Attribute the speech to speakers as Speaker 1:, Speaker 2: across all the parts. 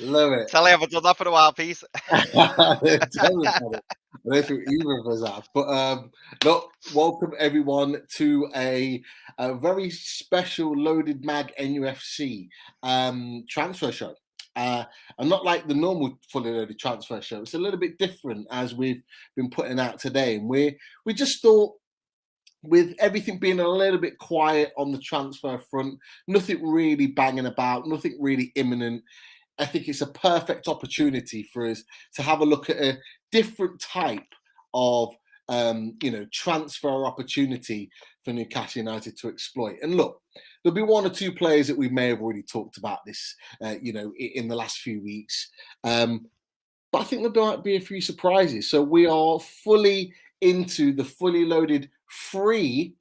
Speaker 1: Love it.
Speaker 2: Tell you I haven't done that for a while, Pete.
Speaker 1: Tell me about it. I don't think either of us have. But look, welcome everyone to a very special loaded Mag NUFC transfer show. And not like the normal fully loaded transfer show. It's a little bit different as we've been putting out today. And we just thought, with everything being a little bit quiet on the transfer front, nothing really banging about, nothing really imminent, I think it's a perfect opportunity for us to have a look at a different type of transfer opportunity for Newcastle United to exploit. And look, there'll be one or two players that we may have already talked about this, in the last few weeks. But I think there might be a few surprises. So we are fully into the fully loaded free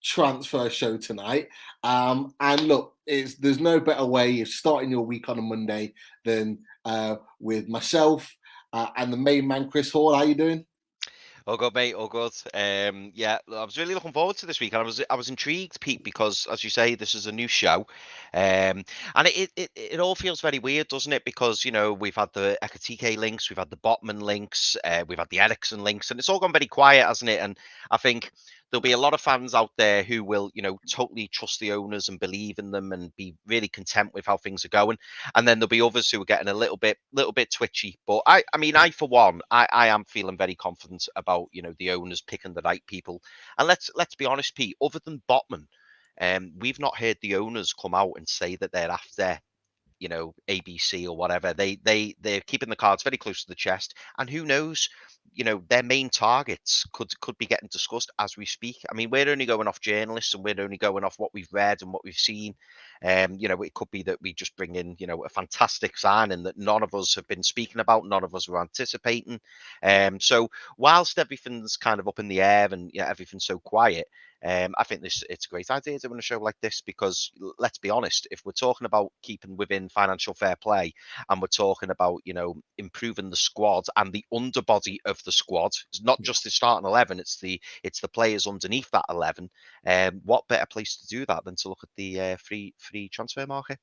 Speaker 1: transfer show tonight. And look, there's no better way of starting your week on a Monday than with myself and the main man, Chris Hall. How you doing?
Speaker 2: All good, mate. All good. Yeah, I was really looking forward to this week, and I was intrigued, Pete, because as you say, this is a new show, and it all feels very weird, doesn't it? Because we've had the Ekatike links, we've had the Botman links, we've had the Ericsson links, and it's all gone very quiet, hasn't it? And I think there'll be a lot of fans out there who will, totally trust the owners and believe in them and be really content with how things are going. And then there'll be others who are getting a little bit twitchy. But I mean, I for one, I am feeling very confident about the owners picking the right people. And let's be honest, Pete. Other than Botman, we've not heard the owners come out and say that they're after ABC or whatever. They're keeping the cards very close to the chest, and who knows, their main targets could be getting discussed as we speak. I mean, we're only going off journalists and we're only going off what we've read and what we've seen. It could be that we just bring in a fantastic signing that none of us have been speaking about, none of us were anticipating. So whilst everything's kind of up in the air and everything's so quiet, I think it's a great idea doing a show like this because let's be honest, if we're talking about keeping within financial fair play and we're talking about improving the squad and the underbody of the squad, it's not just the starting 11, it's the players underneath that 11. What better place to do that than to look at the free transfer market?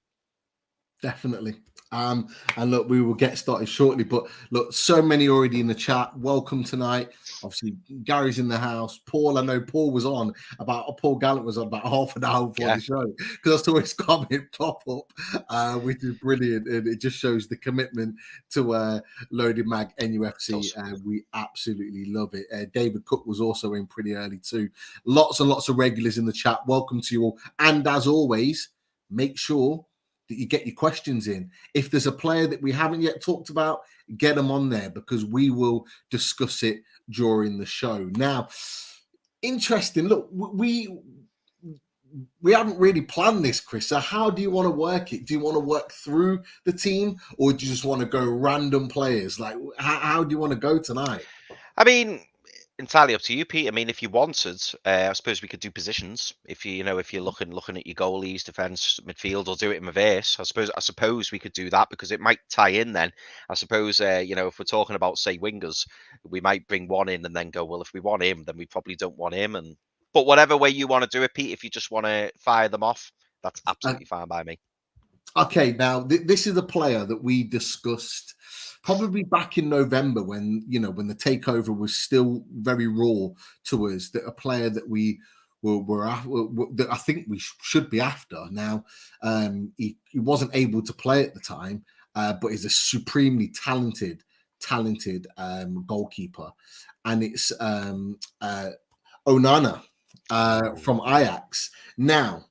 Speaker 1: Definitely. And look, we will get started shortly. But look, so many already in the chat. Welcome tonight. Obviously, Gary's in the house. Paul, I know Paul Gallant was on about half an hour before the show because I saw his comment pop up, which is brilliant. And it just shows the commitment to Loaded Mag NUFC. We absolutely love it. David Cook was also in pretty early too. Lots and lots of regulars in the chat. Welcome to you all. And as always, make sure that you get your questions in. If there's a player that we haven't yet talked about, get them on there because we will discuss it during the show. Now, interesting. Look, we haven't really planned this, Chris. So how do you want to work it? Do you want to work through the team or do you just want to go random players? Like, how do you want to go tonight?
Speaker 2: I mean, entirely up to you, Pete. I mean, if you wanted, I suppose we could do positions. If you're looking at your goalies, defense, midfield, or do it in reverse. I suppose we could do that because it might tie in. Then I suppose if we're talking about say wingers, we might bring one in and then go, well, if we want him, then we probably don't want him. But whatever way you want to do it, Pete, if you just want to fire them off, that's absolutely fine by me.
Speaker 1: Okay, now this is a player that we discussed probably back in November when the takeover was still very raw to us. That a player that we that I think we should be after. Now, he wasn't able to play at the time, but is a supremely talented goalkeeper, and it's Onana from Ajax. Now.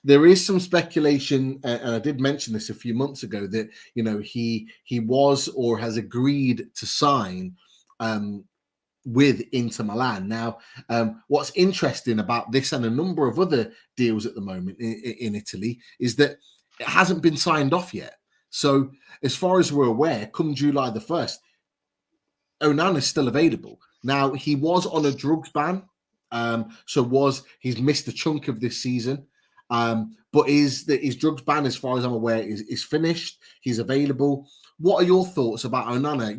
Speaker 1: There is some speculation, and I did mention this a few months ago that he was or has agreed to sign with Inter Milan. Now, what's interesting about this and a number of other deals at the moment in Italy is that it hasn't been signed off yet. So, as far as we're aware, come July the 1st, Onana is still available. Now, he was on a drugs ban. He's missed a chunk of this season, but his drugs ban, as far as I'm aware, is finished. He's available. What are your thoughts about Onana?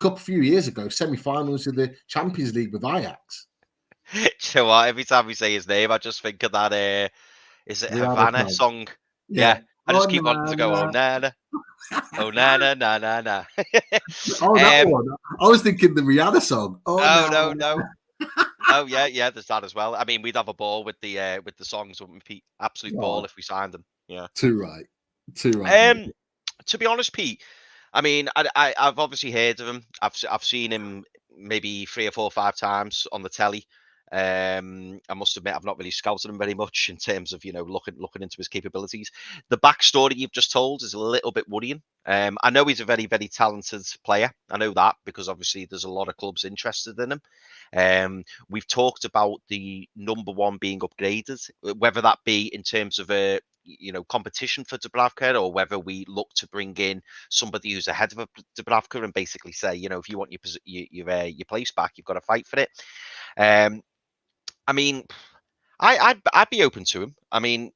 Speaker 1: A few years ago, semi-finals of the Champions League with Ajax.
Speaker 2: You know what? Every time we say his name, I just think of that. Is it Havana song? Yeah, I
Speaker 1: Oh
Speaker 2: just keep wanting to go, oh,
Speaker 1: Nana.
Speaker 2: Nana. Oh, Nana, na, na, na.
Speaker 1: Oh, that one. I was thinking the Rihanna song. Oh
Speaker 2: Oh, no,
Speaker 1: Nana.
Speaker 2: no. Oh, yeah, there's that as well. I mean, we'd have a ball with the songs, wouldn't we, Pete? Absolute ball
Speaker 1: God,
Speaker 2: if we signed them. Yeah.
Speaker 1: too right. Too right, mate.
Speaker 2: Um, to be honest, Pete, I mean, I've obviously heard of him. I've seen him maybe 3 or 4 or 5 times on the telly. I must admit, I've not really scouted him very much in terms of looking into his capabilities. The backstory you've just told is a little bit worrying. I know he's a very very talented player. I know that because obviously there's a lot of clubs interested in him. We've talked about the number one being upgraded, whether that be in terms of a competition for Dubravka, or whether we look to bring in somebody who's ahead of a Dubravka and basically say, if you want your place back, you've got to fight for it. I mean, I'd be open to him. I mean,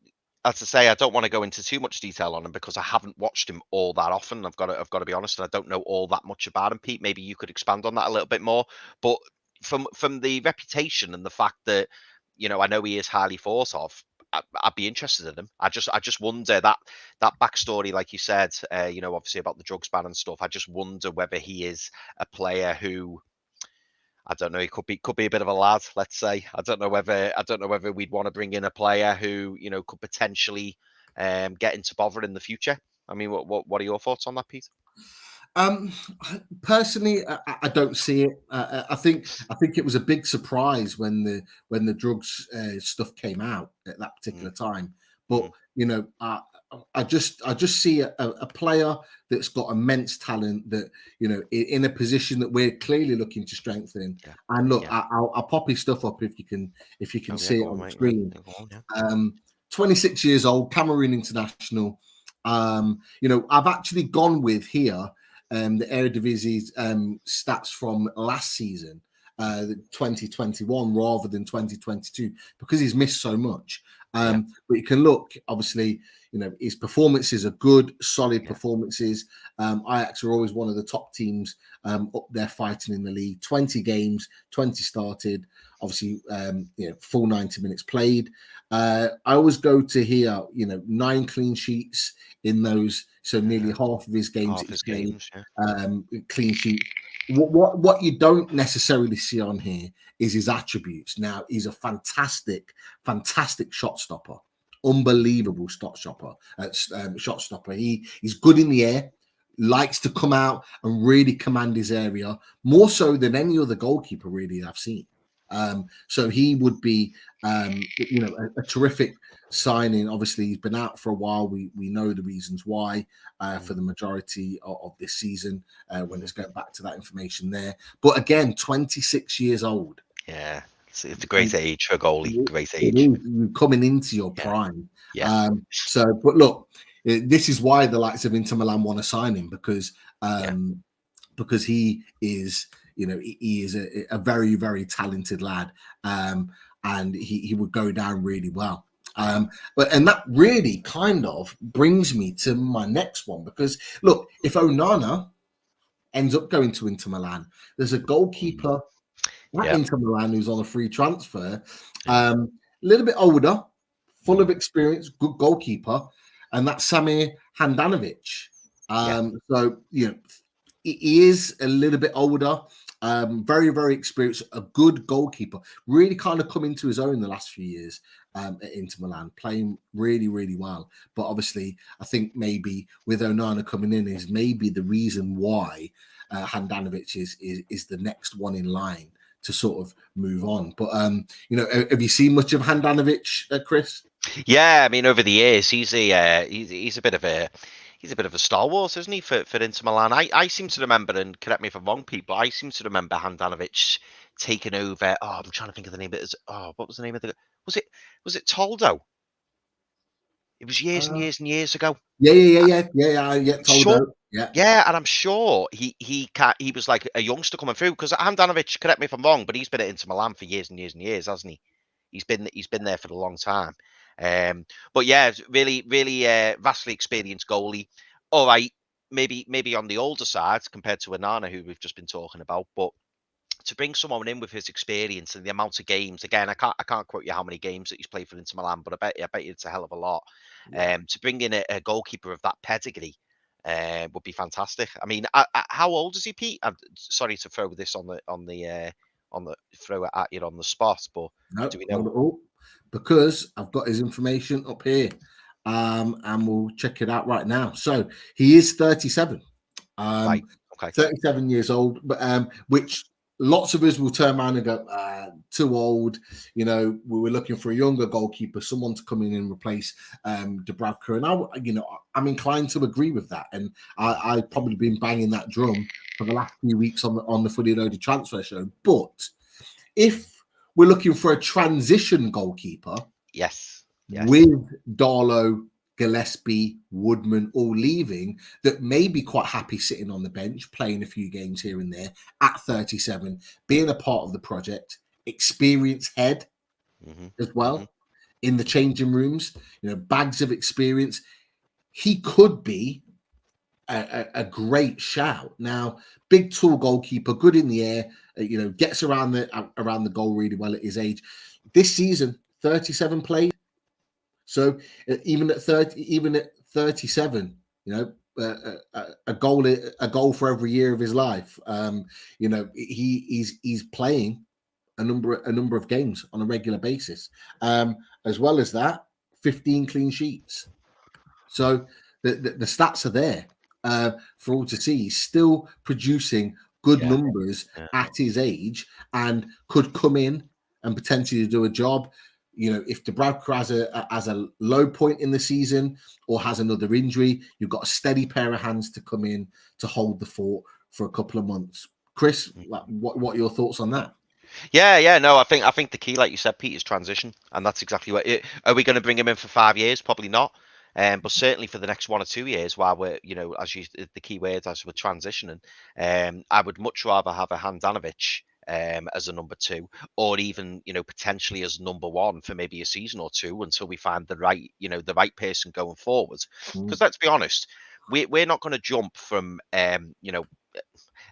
Speaker 2: as I say, I don't want to go into too much detail on him because I haven't watched him all that often. I've got to be honest, and I don't know all that much about him. Pete, maybe you could expand on that a little bit more. But from the reputation and the fact that I know he is highly thought of, I'd be interested in him. I just wonder that backstory, like you said, obviously about the drugs ban and stuff. I just wonder whether he is a player who, I don't know. He could be a bit of a lad, let's say. I don't know whether we'd want to bring in a player who could potentially get into bother in the future. I mean, what are your thoughts on that, Pete?
Speaker 1: Um, Personally, I don't see it. I think it was a big surprise when the drugs stuff came out at that particular time. But I just see a player that's got immense talent that in a position that we're clearly looking to strengthen.
Speaker 2: Yeah.
Speaker 1: And look,
Speaker 2: Yeah.
Speaker 1: I'll pop his stuff up if you can see it
Speaker 2: Go
Speaker 1: on
Speaker 2: on,
Speaker 1: the
Speaker 2: mate.
Speaker 1: screen.
Speaker 2: Go on, yeah.
Speaker 1: 26 years old, Cameroon international. I've actually gone with here the Eredivisie's stats from last season, 2021, rather than 2022, because he's missed so much. But you can look, obviously, his performances are good, solid performances. Ajax are always one of the top teams up there fighting in the league. 20 games, 20 started, obviously, full 90 minutes played. I always go to here, 9 clean sheets in those, so nearly half of his games
Speaker 2: Half
Speaker 1: he's
Speaker 2: his
Speaker 1: played,
Speaker 2: games, yeah.
Speaker 1: clean sheet. What you don't necessarily see on here is his attributes. Now, he's a fantastic shot stopper, unbelievable shot stopper. He's good in the air, likes to come out and really command his area, more so than any other goalkeeper really I've seen. So he would be, a terrific signing. Obviously, he's been out for a while. We know the reasons why for the majority of this season when it's going back to that information there. But again, 26 years old.
Speaker 2: Yeah, it's a great age for a goalie. Great
Speaker 1: It
Speaker 2: age.
Speaker 1: is. You're coming into your
Speaker 2: Yeah.
Speaker 1: prime.
Speaker 2: Yeah.
Speaker 1: But look, this is why the likes of Inter Milan want to sign him because he is, he is a very, very talented lad, and he would go down really well. And that really kind of brings me to my next one, because look, if Onana ends up going to Inter Milan, there's a goalkeeper at Inter Milan who's on a free transfer, a little bit older, full of experience, good goalkeeper, and that's Samir Handanovic. So he is a little bit older, very, very experienced, a good goalkeeper, really kind of come into his own the last few years at Inter Milan, playing really, really well. But obviously, I think maybe with Onana coming in is maybe the reason why Handanovic is the next one in line to sort of move on. But have you seen much of Handanovic, Chris?
Speaker 2: Yeah, I mean, over the years, he's a bit of a Star Wars, isn't he, for Inter Milan? I seem to remember, and correct me if I'm wrong, people, I seem to remember Handanovic taking over. Oh, I'm trying to think of the name of it. What was the name of the? Was it Toldo? It was years and years and years ago.
Speaker 1: Yeah.
Speaker 2: Sure.
Speaker 1: Toldo. Yeah.
Speaker 2: Yeah, and I'm sure he was like a youngster coming through, because Handanovic, correct me if I'm wrong, but he's been at Inter Milan for years and years and years, hasn't he? He's been there for a long time. But yeah, really, really vastly experienced goalie. All right, maybe on the older side compared to Onana, who we've just been talking about. But to bring someone in with his experience and the amount of games. Again, I can't quote you how many games that he's played for Inter Milan, but I bet you it's a hell of a lot. To bring in a goalkeeper of that pedigree would be fantastic. I mean, how old is he, Pete? I'm sorry to throw this on the throw it at you on the spot, but
Speaker 1: No,
Speaker 2: do we
Speaker 1: not
Speaker 2: know?
Speaker 1: at all, because I've got his information up here, and we'll check it out right now. So he is 37.
Speaker 2: Right. Okay.
Speaker 1: 37 years old, but which lots of us will turn around and go, too old. We were looking for a younger goalkeeper, someone to come in and replace Dubravka. And I'm inclined to agree with that. And I've probably been banging that drum for the last few weeks on the Fully Loaded Transfer Show. But if we're looking for a transition goalkeeper,
Speaker 2: Yes.
Speaker 1: with Darlow, Gillespie, Woodman all leaving, that may be quite happy sitting on the bench, playing a few games here and there at 37, being a part of the project, experienced head as well in the changing rooms, bags of experience. He could be a great shout. Now, big, tall goalkeeper, good in the air, gets around the goal really well at his age. This season, 37 played. So even at 37, a goal for every year of his life. He's playing a number of games on a regular basis. As well as that, 15 clean sheets. So the stats are there for all to see. He's still producing good numbers at his age, and could come in and potentially do a job. If Dubravka has a low point in the season or has another injury, you've got a steady pair of hands to come in to hold the fort for a couple of months. Chris, what are your thoughts on that?
Speaker 2: Yeah, no, I think the key, like you said, Pete, is transition, and that's exactly what. Are we going to bring him in for 5 years? Probably not. But certainly for the next 1 or 2 years, while we're, the key word as we're transitioning, I would much rather have a Handanovic as a number 2, or even, potentially as number 1 for maybe a season or 2 until we find the right person going forward. Because let's be honest, we're not going to jump from, I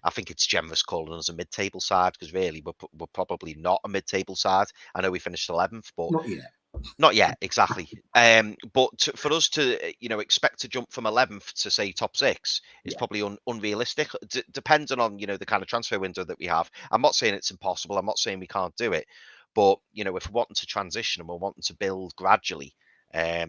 Speaker 2: think it's generous calling us a mid-table side, because really we're probably not a mid-table side. I know we finished 11th, but
Speaker 1: Not yet.
Speaker 2: not yet, exactly. But for us to, expect to jump from 11th to say top 6 is probably unrealistic, depending on, the kind of transfer window that we have. I'm not saying it's impossible. I'm not saying we can't do it. But, if we're wanting to transition and we're wanting to build gradually,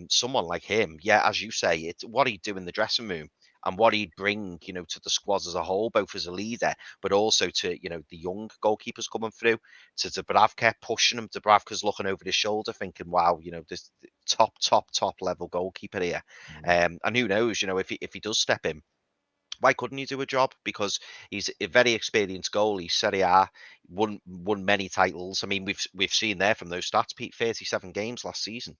Speaker 2: someone like him, as you say, it's what he'd do in the dressing room and what he'd bring, to the squads as a whole, both as a leader, but also to, the young goalkeepers coming through, to Dubravka, pushing him. Dubravka's looking over his shoulder thinking, wow, this top level goalkeeper here. And who knows, if he does step in, why couldn't he do a job? Because he's a very experienced goalie, Serie A, won many titles. I mean, we've seen there from those stats, Pete, 37 games last season.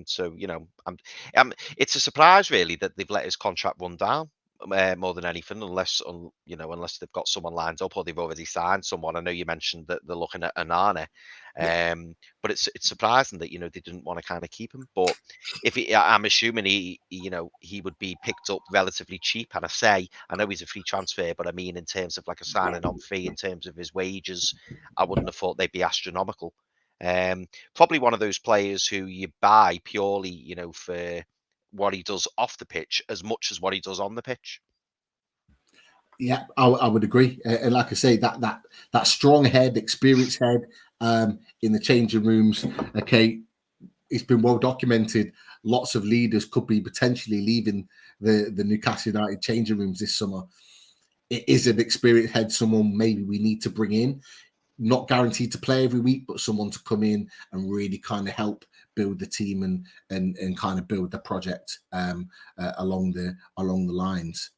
Speaker 2: So it's a surprise really that they've let his contract run down more than anything, unless they've got someone lined up or they've already signed someone. I know you mentioned that they're looking at Onana, but it's surprising that they didn't want to kind of keep him. But I'm assuming he would be picked up relatively cheap. And I know he's a free transfer, but I mean in terms of like a signing on fee, in terms of his wages, I wouldn't have thought they'd be astronomical. Probably one of those players who you buy purely, for what he does off the pitch as much as what he does on the pitch.
Speaker 1: Yeah, I would agree. And like I say, that strong head, experienced head in the changing rooms. Okay, it's been well documented. Lots of leaders could be potentially leaving the Newcastle United changing rooms this summer. It is an experienced head, someone maybe we need to bring in. Not guaranteed to play every week, but someone to come in and really kind of help build the team and kind of build the project along the lines.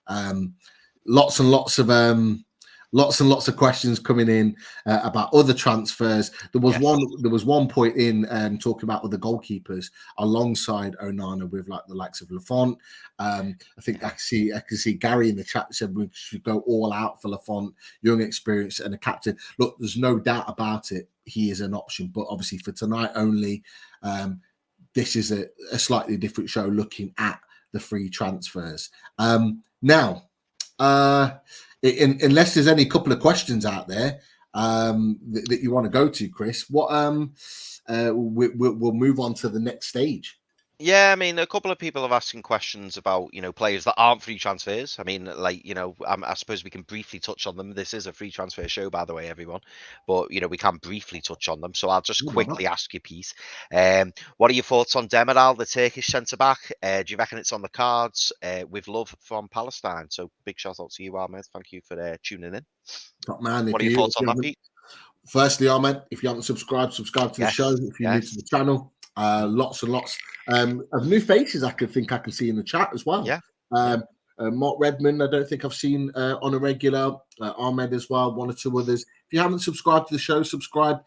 Speaker 1: Lots and lots of questions coming in about other transfers. There was one point in talking about other goalkeepers alongside Onana with like the likes of Lafont. I think I can see Gary in the chat said we should go all out for Lafont, young, experience, and a captain. Look, there's no doubt about it. He is an option, but obviously for tonight only, this is a slightly different show looking at the free transfers. Now, unless there's any couple of questions out there, that you want to go to, Chris. What we'll move on to the next stage.
Speaker 2: Yeah, I mean, a couple of people have asking questions about, players that aren't free transfers. I mean, like, I suppose we can briefly touch on them. This is a free transfer show, by the way, everyone. But, we can briefly touch on them. So I'll just quickly ask you, Pete. What are your thoughts on Demiral, the Turkish centre-back? Do you reckon it's on the cards? With love from Palestine. So big shout out to you, Ahmed. Thank you for tuning in.
Speaker 1: Top man.
Speaker 2: What are your thoughts on that, Pete?
Speaker 1: Firstly, Ahmed, if you haven't subscribed to the show. If you're new to the channel, lots and lots of new faces I can see in the chat as well. Mark Redmond, I don't think I've seen on a regular. Ahmed as well, one or two others. If you haven't subscribed to the show, subscribe.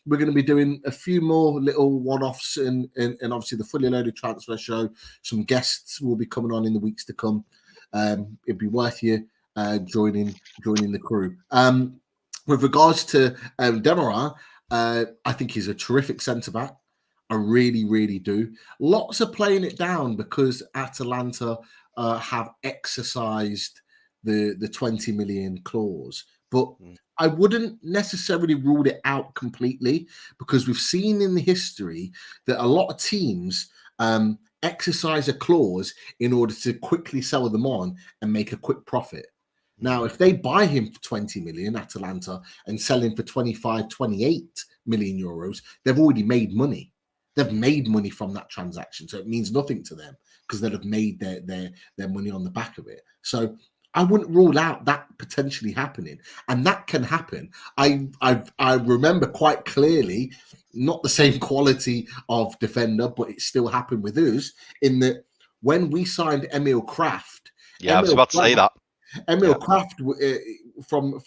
Speaker 1: We're going to be doing a few more little one-offs and obviously the Fully Loaded Transfer Show. Some guests will be coming on in the weeks to come. It'd be worth you joining the crew. With regards to Demiral, I think he's a terrific centre-back. I really, really do. Lots are playing it down because Atalanta have exercised the 20 million clause. But I wouldn't necessarily rule it out completely because we've seen in the history that a lot of teams exercise a clause in order to quickly sell them on and make a quick profit. Now, if they buy him for 20 million, Atalanta, and sell him for 25, 28 million euros, they've already made money. They've made money from that transaction. So it means nothing to them because they'll have made their money on the back of it. So I wouldn't rule out that potentially happening. And that can happen. I remember quite clearly, not the same quality of defender, but it still happened with us in that when we signed Emil Kraft.
Speaker 2: Yeah, I was about to say that.
Speaker 1: Emil Kraft from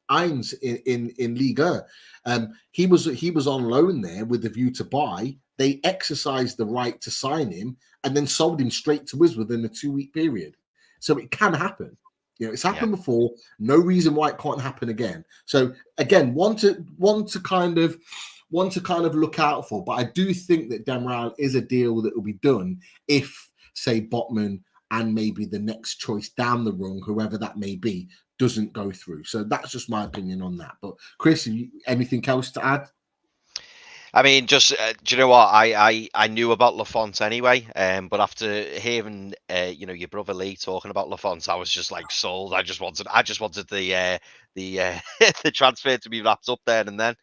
Speaker 1: Eins in Liga, he was on loan there with the view to buy. They exercised the right to sign him and then sold him straight to us within a 2-week period. So it can happen. It's happened before. No reason why it can't happen again. So again, one to kind of look out for. But I do think that Demiral is a deal that will be done if, say, Botman and maybe the next choice down the rung, whoever that may be, doesn't go through. So that's just my opinion on that. But Chris, anything else to add?
Speaker 2: I mean, just do you know what I knew about Lafont anyway, but after hearing your brother Lee talking about Lafont, I was just like sold. I just wanted the the transfer to be wrapped up there and then.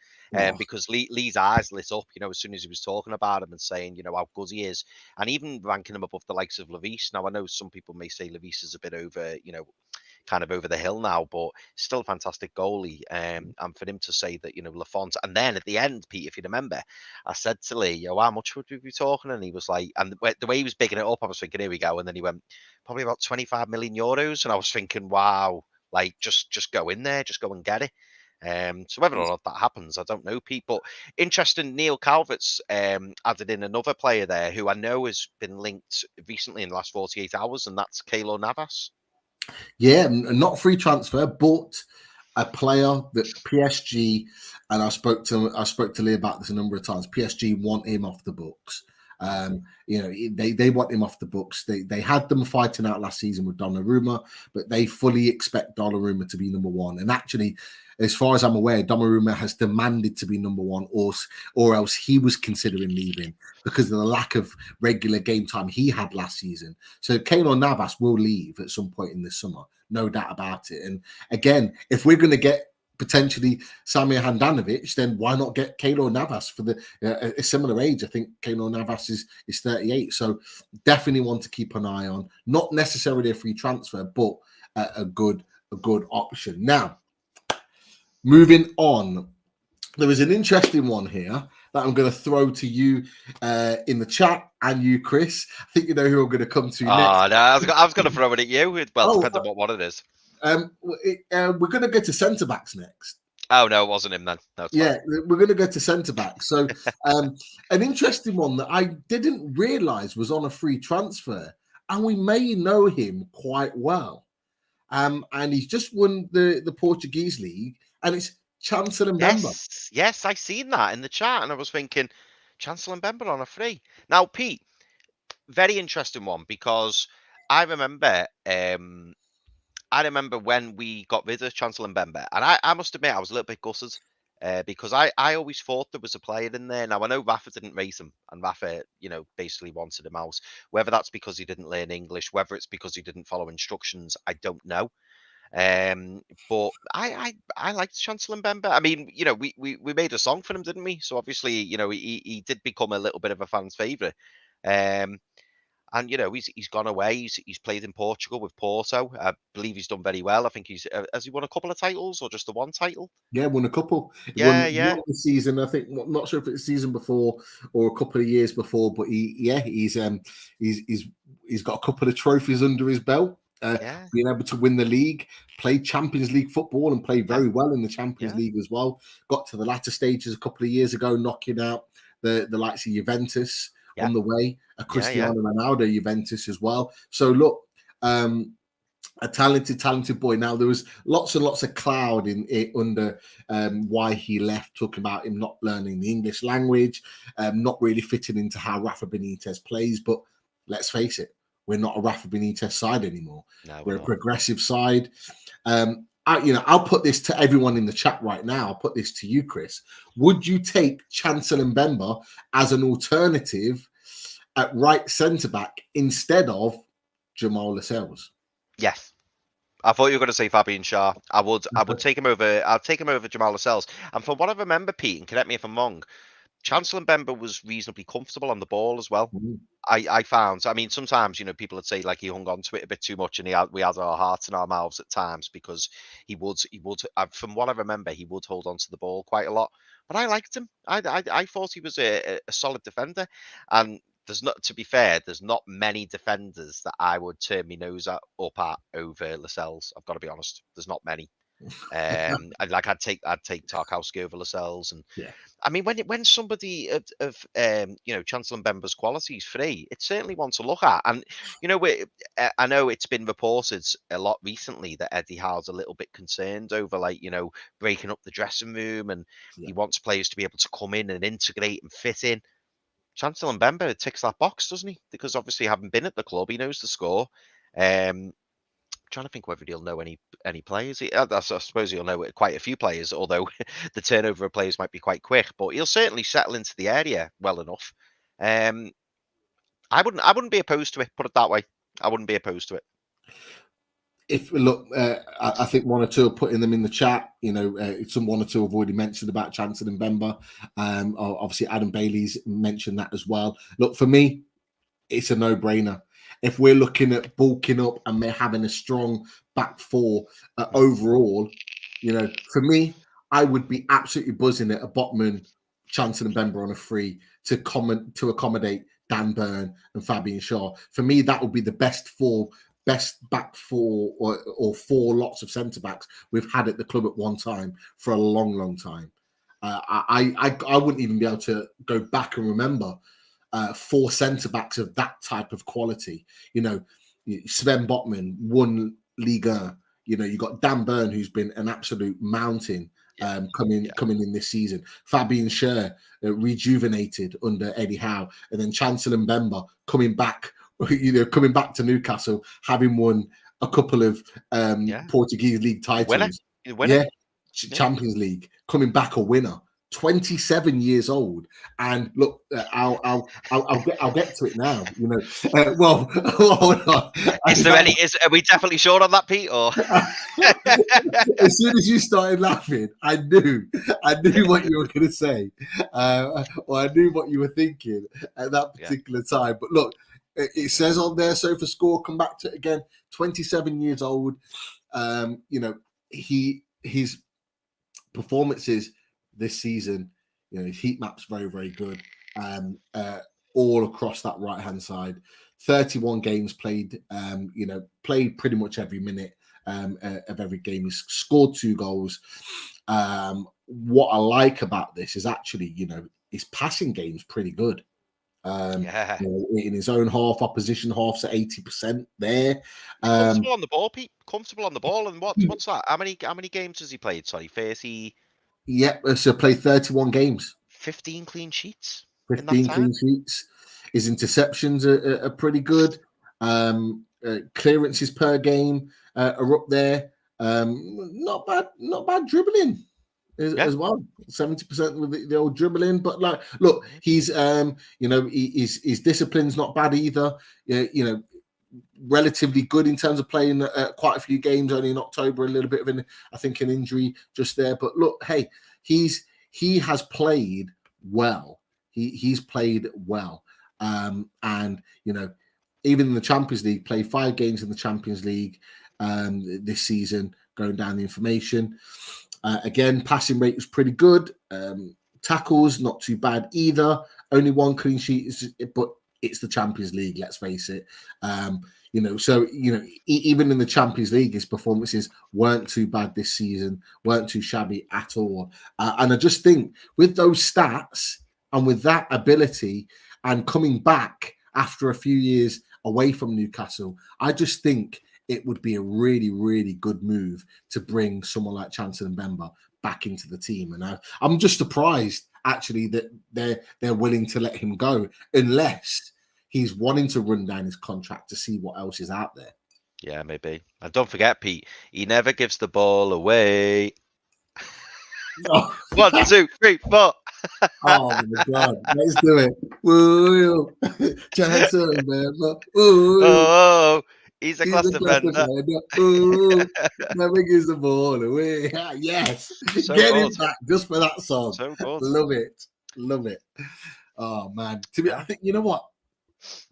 Speaker 2: Because Lee's eyes lit up, as soon as he was talking about him and saying, how good he is, and even ranking him above the likes of Levis. Now, I know some people may say Levis is a bit over, kind of over the hill now, but still a fantastic goalie. And for him to say that, Lafont, and then at the end, Pete, if you remember, I said to Lee, how much would we be talking? And he was like, and the way he was bigging it up, I was thinking, here we go. And then he went, probably about 25 million euros. And I was thinking, wow, like just go in there, just go and get it. So whether or not that happens, I don't know, Pete. But interesting, Neil Calvert's added in another player there who I know has been linked recently in the last 48 hours, and that's Keylor Navas.
Speaker 1: Yeah, not free transfer, but a player that PSG, and I spoke to Lee about this a number of times. PSG want him off the books. They want him off the books. They had them fighting out last season with Donnarumma, but they fully expect Donnarumma to be number one. And actually, as far as I'm aware, Donnarumma has demanded to be number one, or else he was considering leaving because of the lack of regular game time he had last season. So Keylor Navas will leave at some point in the summer, no doubt about it. And again, if we're going to get potentially Samir Handanovic, then why not get Keylor Navas for a similar age? I think Keylor Navas is 38, so definitely want to keep an eye on. Not necessarily a free transfer, but a good option. Now, moving on, there is an interesting one here that I'm going to throw to you in the chat and you, Chris. I think you know who I'm going to come to next.
Speaker 2: No, I was going to throw it at you. Well, depends on what it is.
Speaker 1: We're going to go to centre backs next.
Speaker 2: Oh no, it wasn't him then. No,
Speaker 1: we're going to go to centre backs. So, an interesting one that I didn't realise was on a free transfer, and we may know him quite well. And he's just won the Portuguese league, and it's Chancellor Mbemba.
Speaker 2: Yes, I seen that in the chat, and I was thinking, Chancellor Mbemba on a free. Now, Pete, very interesting one because I remember I remember when we got rid of Chancellor Mbemba, and I must admit I was a little bit gutted because I always thought there was a player in there. Now I know Rafa didn't rate him, and Rafa, basically wanted him out. Whether that's because he didn't learn English, whether it's because he didn't follow instructions, I don't know. But I liked Chancellor Mbemba. I mean, we made a song for him, didn't we? So obviously, he did become a little bit of a fan's favorite. Um, and he's gone away. He's played in Portugal with Porto. I believe he's done very well. I think has he won a couple of titles or just the one title?
Speaker 1: Yeah, won a couple. He
Speaker 2: Yeah,
Speaker 1: won
Speaker 2: yeah,
Speaker 1: not the season. I think not sure if it's the season before or a couple of years before, but he's got a couple of trophies under his belt.
Speaker 2: yeah,
Speaker 1: Being able to win the league, played Champions League football, and played
Speaker 2: yeah,
Speaker 1: very well in the Champions
Speaker 2: yeah,
Speaker 1: League as well. Got to the latter stages a couple of years ago, knocking out the likes of Juventus
Speaker 2: yeah,
Speaker 1: on the way. A
Speaker 2: yeah, yeah,
Speaker 1: Cristiano Ronaldo Juventus as well. So look. A talented boy. Now there was lots and lots of cloud in it under why he left, talking about him not learning the English language, not really fitting into how Rafa Benitez plays. But let's face it, we're not a Rafa Benitez side anymore.
Speaker 2: no,
Speaker 1: We're
Speaker 2: we're
Speaker 1: a
Speaker 2: not.
Speaker 1: progressive side. I'll put this to everyone in the chat right now. I'll put this to you, Chris. Would you take Chancellor Mbemba as an alternative at right centre back instead of Jamal Lascelles?
Speaker 2: Yes. I thought you were going to say Fabian Schär. I would take him over. I'd take him over Jamal Lascelles. And from what I remember, Pete, and correct me if I'm wrong, Chancellor Mbemba was reasonably comfortable on the ball as well.
Speaker 1: Mhm.
Speaker 2: I found. I mean, sometimes people would say like he hung on to it a bit too much, and we had our hearts in our mouths at times because he would. From what I remember, he would hold on to the ball quite a lot. But I liked him. I thought he was a solid defender, and there's not, to be fair, there's not many defenders that I would turn my nose up at over Lascelles. I've got to be honest. There's not many. I'd take Tarkowski over Lascelles, and
Speaker 1: Yeah.
Speaker 2: I mean, when somebody of Chancellor Mbemba's qualities free, it's certainly one to look at. And I know it's been reported a lot recently that Eddie Howe's a little bit concerned over breaking up the dressing room, and
Speaker 1: Yeah.
Speaker 2: he wants players to be able to come in and integrate and fit in. Chancellor Mbemba ticks that box, doesn't he? Because obviously, having been at the club, he knows the score. Trying to think whether he'll know any players. I suppose he'll know quite a few players, although the turnover of players might be quite quick. But he'll certainly settle into the area well enough. I wouldn't be opposed to it. Put it that way. I wouldn't be opposed to it.
Speaker 1: If look, I think one or two are putting them in the chat. Some one or two have already mentioned about Chancellor Mbemba. Obviously, Adam Bailey's mentioned that as well. Look, for me, it's a no-brainer. If we're looking at bulking up and we're having a strong back four overall, for me, I would be absolutely buzzing at a Botman, Chancellor Mbemba on a free to accommodate Dan Burn and Fabian Schär. For me, that would be the best back four or four lots of centre backs we've had at the club at one time for a long, long time. I wouldn't even be able to go back and remember four centre backs of that type of quality. Sven Botman won Ligue 1. You got Dan Burn, who's been an absolute mountain coming in this season. Fabian Schär rejuvenated under Eddie Howe, and then Chancellor Mbemba coming back to Newcastle, having won a couple of Portuguese league titles.
Speaker 2: Winner.
Speaker 1: Champions League, coming back a winner. 27 years old, and look, I'll get to it now. Hold on.
Speaker 2: Are we definitely sure on that, Pete? Or
Speaker 1: as soon as you started laughing, I knew what you were going to say, or I knew what you were thinking at that particular time. But look, it says on there, so for score, come back to it again. 27 years old. His performances this season, his heat map's very, very good. All across that right hand side, 31 games played. Played pretty much every minute of every game. He's scored 2 goals. What I like about this is actually, his passing game's pretty good. In his own half, opposition half's at 80% there.
Speaker 2: Comfortable on the ball, Pete. Comfortable on the ball, and what's that? How many games has he played? Sorry, 30.
Speaker 1: Yep, so played 31 games.
Speaker 2: 15 clean sheets.
Speaker 1: 15 clean sheets. His interceptions are pretty good. Clearances per game, are up there. Not bad dribbling as well. 70% with the old dribbling, but like, look, he's his discipline's not bad either. Relatively good in terms of playing quite a few games. Only in October, a little bit of an injury just there. But look, hey, he has played well. He's played well, and even in the Champions League, played 5 games in the Champions League this season. Going down the information. Again, passing rate was pretty good. Tackles, not too bad either. Only 1 clean sheet, but it's the Champions League, let's face it. Even in the Champions League, his performances weren't too bad this season, weren't too shabby at all. And I just think with those stats and with that ability and coming back after a few years away from Newcastle, I just think it would be a really, really good move to bring someone like Chancellor Mbemba back into the team. And I'm just surprised, actually, that they're willing to let him go, unless he's wanting to run down his contract to see what else is out there.
Speaker 2: Yeah, maybe. And don't forget, Pete, he never gives the ball away.
Speaker 1: Oh.
Speaker 2: 1, 2, 3, 4.
Speaker 1: Oh my God! Let's do it. Woo! Chancellor Mbemba.
Speaker 2: Oh. He's a class defender.
Speaker 1: Never gives the ball away. Yes.
Speaker 2: So
Speaker 1: Get
Speaker 2: good.
Speaker 1: him back just for that song.
Speaker 2: So good.
Speaker 1: Love it. Oh man. I think, you know what?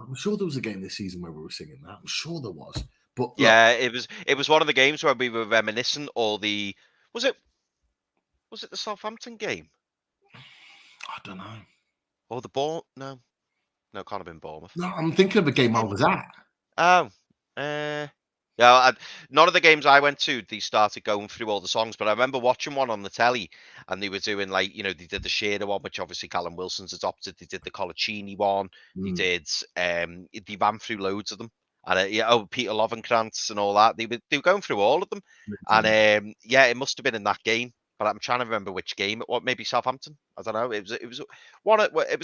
Speaker 1: I'm sure there was a game this season where we were singing that. I'm sure there was. But look,
Speaker 2: yeah, it was one of the games where we were reminiscent, or was it the Southampton game?
Speaker 1: I don't know.
Speaker 2: Or the ball? No, it can't have been Bournemouth.
Speaker 1: No, I'm thinking of a game I was at.
Speaker 2: Oh, yeah. None of the games I went to, they started going through all the songs, but I remember watching one on the telly, and they were doing they did the Shearer one, which obviously Callum Wilson's adopted. They did the Colaccini one. They did. They ran through loads of them, and Peter Lovenkrantz and all that. They were going through all of them, and it must have been in that game. But I'm trying to remember which game. Maybe Southampton. I don't know. It was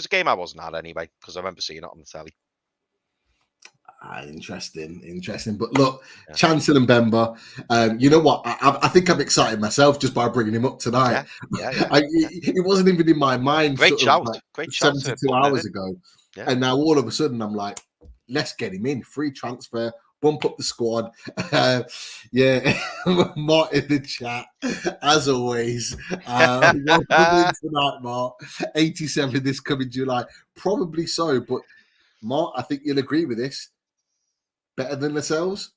Speaker 2: a game I wasn't at anyway, because I remember seeing it on the telly.
Speaker 1: Interesting. But look, Chancellor Mbemba, you know what? I think I'm excited myself just by bringing him up tonight.
Speaker 2: Yeah.
Speaker 1: It wasn't even in my mind.
Speaker 2: Great shout.
Speaker 1: 72 hours ago. Yeah. And now all of a sudden I'm like, let's get him in. Free transfer. Bump up the squad. Mark in the chat, as always. Welcome in tonight, Mark. 87 this coming July. Probably so, but Mark, I think you'll agree with this. Better than Lascelles?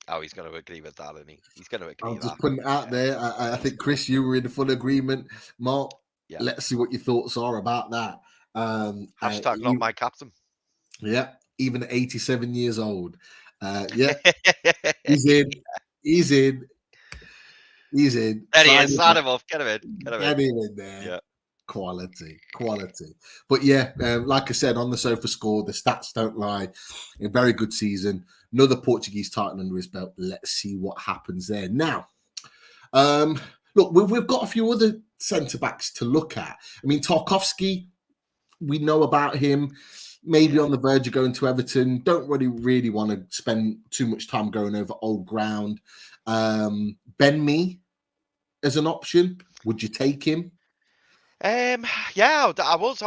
Speaker 2: Oh, he's going to agree with that, isn't he? He's going to agree.
Speaker 1: I'm just putting it out there. I think, Chris, you were in full agreement. Mark, let's see what your thoughts are about that.
Speaker 2: Hashtag not my captain.
Speaker 1: Yeah, even at 87 years old. He's in. There he
Speaker 2: is. Sign him off. Get him
Speaker 1: in there. Yeah. Quality. But like I said, on the sofa score, the stats don't lie. A very good season. Another Portuguese title under his belt. Let's see what happens there. Now, look, we've got a few other centre-backs to look at. I mean, Tarkowski, we know about him. Maybe on the verge of going to Everton. Don't really want to spend too much time going over old ground. Ben Mee as an option. Would you take him?
Speaker 2: I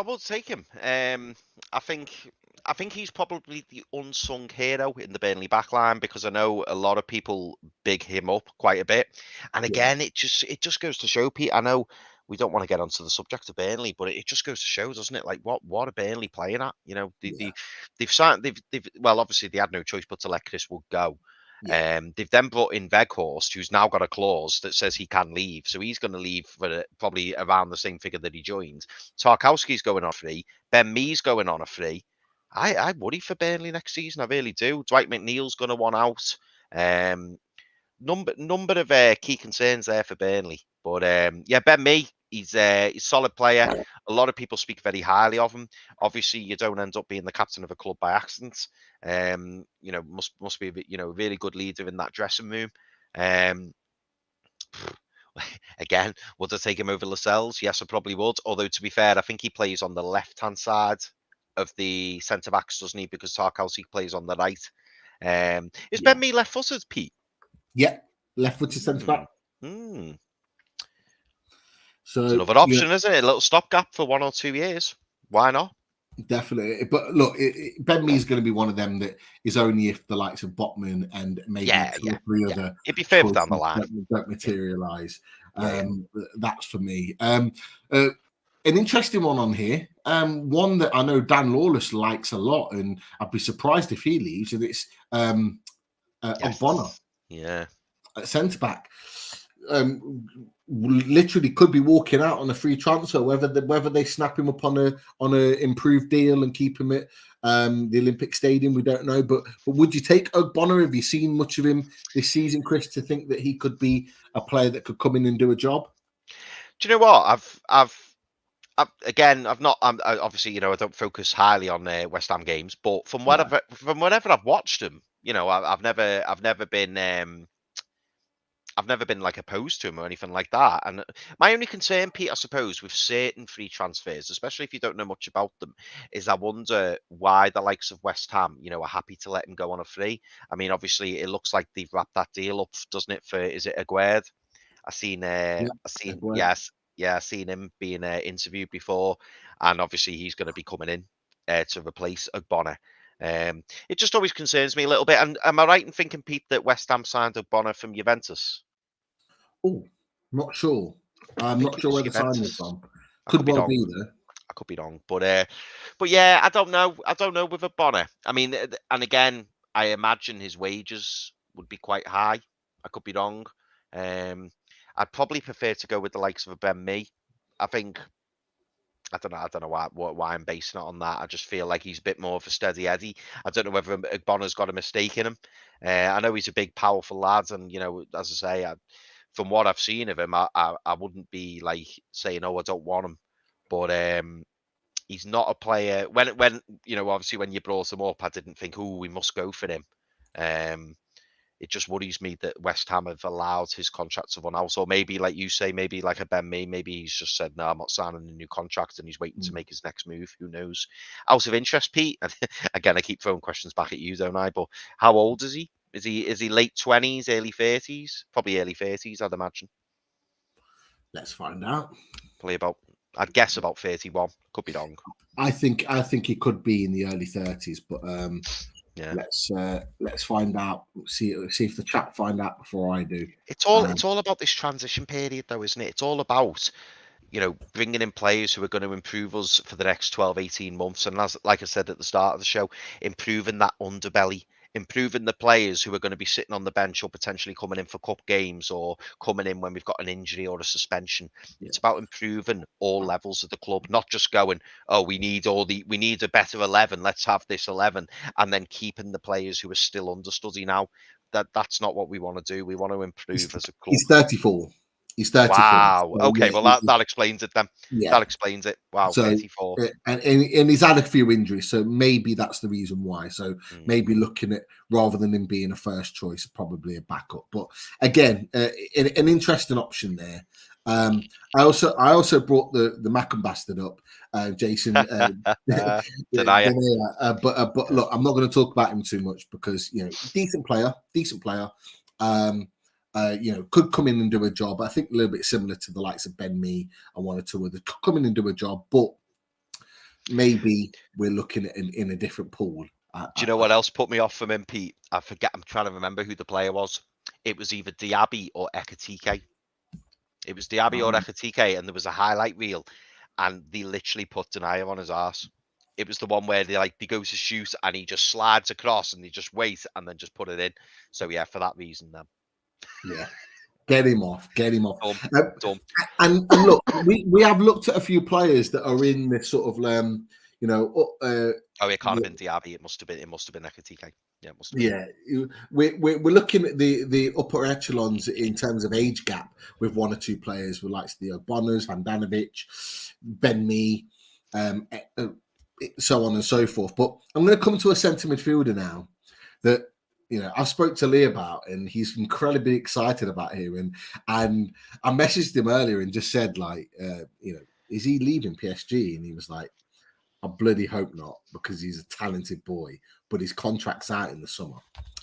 Speaker 2: would take him. I think he's probably the unsung hero in the Burnley backline, because I know a lot of people big him up quite a bit. And again, it just goes to show, Pete. I know we don't want to get onto the subject of Burnley, but it just goes to show, doesn't it? Like what are Burnley playing at? They've signed. Well, obviously they had no choice but to let Chris Wood go. They've then brought in Weghorst, who's now got a clause that says he can leave, so he's going to leave for probably around the same figure that he joined. Tarkowski's going on free. Ben Mee's going on a free. I worry for Burnley next season. I really do. Dwight McNeil's going to want out. Number of key concerns there for Burnley, but Ben Mee, he's a solid player. A lot of people speak very highly of him. Obviously, you don't end up being the captain of a club by accident. Must be a really good leader in that dressing room. Again, would I take him over Lascelles? Yes, I probably would. Although, to be fair, I think he plays on the left-hand side of the centre-backs, doesn't he? Because Tarkowski plays on the right. Is Ben Mee left-footed, Pete?
Speaker 1: Yeah, left-footed centre back.
Speaker 2: It's
Speaker 1: So
Speaker 2: another option, isn't it? A little stopgap for 1 or 2 years. Why not?
Speaker 1: Definitely, but look, Ben Mee is going to be one of them that is only if the likes of Botman and maybe two or three other
Speaker 2: It'd be further down the line.
Speaker 1: don't materialise. That's for me. An interesting one on here. One that I know Dan Lawless likes a lot, and I'd be surprised if he leaves. And it's Ogbonna, at centre back. Literally could be walking out on a free transfer. Whether they snap him up on a improved deal and keep him at the Olympic Stadium, we don't know. But would you take Ogbonna? Have you seen much of him this season, Chris, to think that he could be a player that could come in and do a job?
Speaker 2: Do you know what? I've not. Obviously, I don't focus highly on West Ham games, but from whenever I've watched them, I've never been. I've never been like opposed to him or anything like that. And my only concern, Pete, I suppose, with certain free transfers, especially if you don't know much about them, is I wonder why the likes of West Ham, are happy to let him go on a free. I mean, obviously, it looks like they've wrapped that deal up, doesn't it? Is it Aguerd? I seen him being interviewed before, and obviously he's going to be coming in to replace Ogbonna. It just always concerns me a little bit. And am I right in thinking, Pete, that West Ham signed Ogbonna from Juventus?
Speaker 1: Oh, not sure. I'm not sure where the signing is from. Could well be there.
Speaker 2: I could be wrong, but yeah, I don't know. I don't know with Ogbonna. I mean, and again, I imagine his wages would be quite high. I could be wrong. I'd probably prefer to go with the likes of a Ben Mee. I don't know why I'm basing it on that. I just feel like he's a bit more of a steady Eddie. I don't know whether Ogbonna's got a mistake in him. I know he's a big, powerful lad, and as I say, from what I've seen of him, I wouldn't be like saying, "Oh, I don't want him," but he's not a player. When obviously when you brought him up, I didn't think, "Oh, we must go for him." It just worries me that West Ham have allowed his contract to run out. Or maybe, like you say, maybe like a Ben Mee, maybe he's just said, "No, I'm not signing a new contract," and he's waiting to make his next move. Who knows? Out of interest, Pete. Again, I keep throwing questions back at you, don't I? But how old is he? Is he late 20s, early 30s? Probably early 30s, I'd imagine.
Speaker 1: Let's find out.
Speaker 2: I'd guess about 31. Could be wrong.
Speaker 1: I think he could be in the early 30s, but let's find out. See if the chat find out before I do.
Speaker 2: It's all about this transition period, though, isn't it? It's all about bringing in players who are going to improve us for the next 12, 18 months. And like I said at the start of the show, improving that underbelly, improving the players who are going to be sitting on the bench or potentially coming in for cup games or coming in when we've got an injury or a suspension. It's about improving all levels of the club, not just going, "Oh, we need a better 11. Let's have this 11," and then keeping the players who are still understudy now. That's not what we want to do. We want to improve as a club.
Speaker 1: He's 34. He's 34.
Speaker 2: Wow. Okay. Well, that explains it then. Yeah. That explains it. Wow. So, 34.
Speaker 1: And he's had a few injuries, so maybe that's the reason why. So maybe looking at, rather than him being a first choice, probably a backup. But again, an interesting option there. I also brought the Mackham bastard up, Jason. But look, I'm not going to talk about him too much because decent player. Could come in and do a job. I think a little bit similar to the likes of Ben Mee and one or two others. Could come in and do a job, but maybe we're looking at in a different pool.
Speaker 2: Do you know what else put me off from him, Pete? I forget. I'm trying to remember who the player was. It was either Diaby or Ekitike. It was Diaby or Ekitike, and there was a highlight reel, and they literally put Denier on his arse. It was the one where they go to shoot and he just slides across and they just wait and then just put it in. So yeah, for that reason, then.
Speaker 1: Yeah, get him off. Dumb. And look, we have looked at a few players that are in this sort of
Speaker 2: it can't have been Diaby. It must have been Ekitike. Yeah, it must have
Speaker 1: been. Yeah, we're looking at the upper echelons in terms of age gap with one or two players, with likes of the Ogbonnas, Handanovic, Ben Mee, so on and so forth. But I'm going to come to a centre midfielder now that I spoke to Lee about, and he's incredibly excited about hearing. And I messaged him earlier and just said, is he leaving PSG? And he was like, I bloody hope not, because he's a talented boy, but his contract's out in the summer.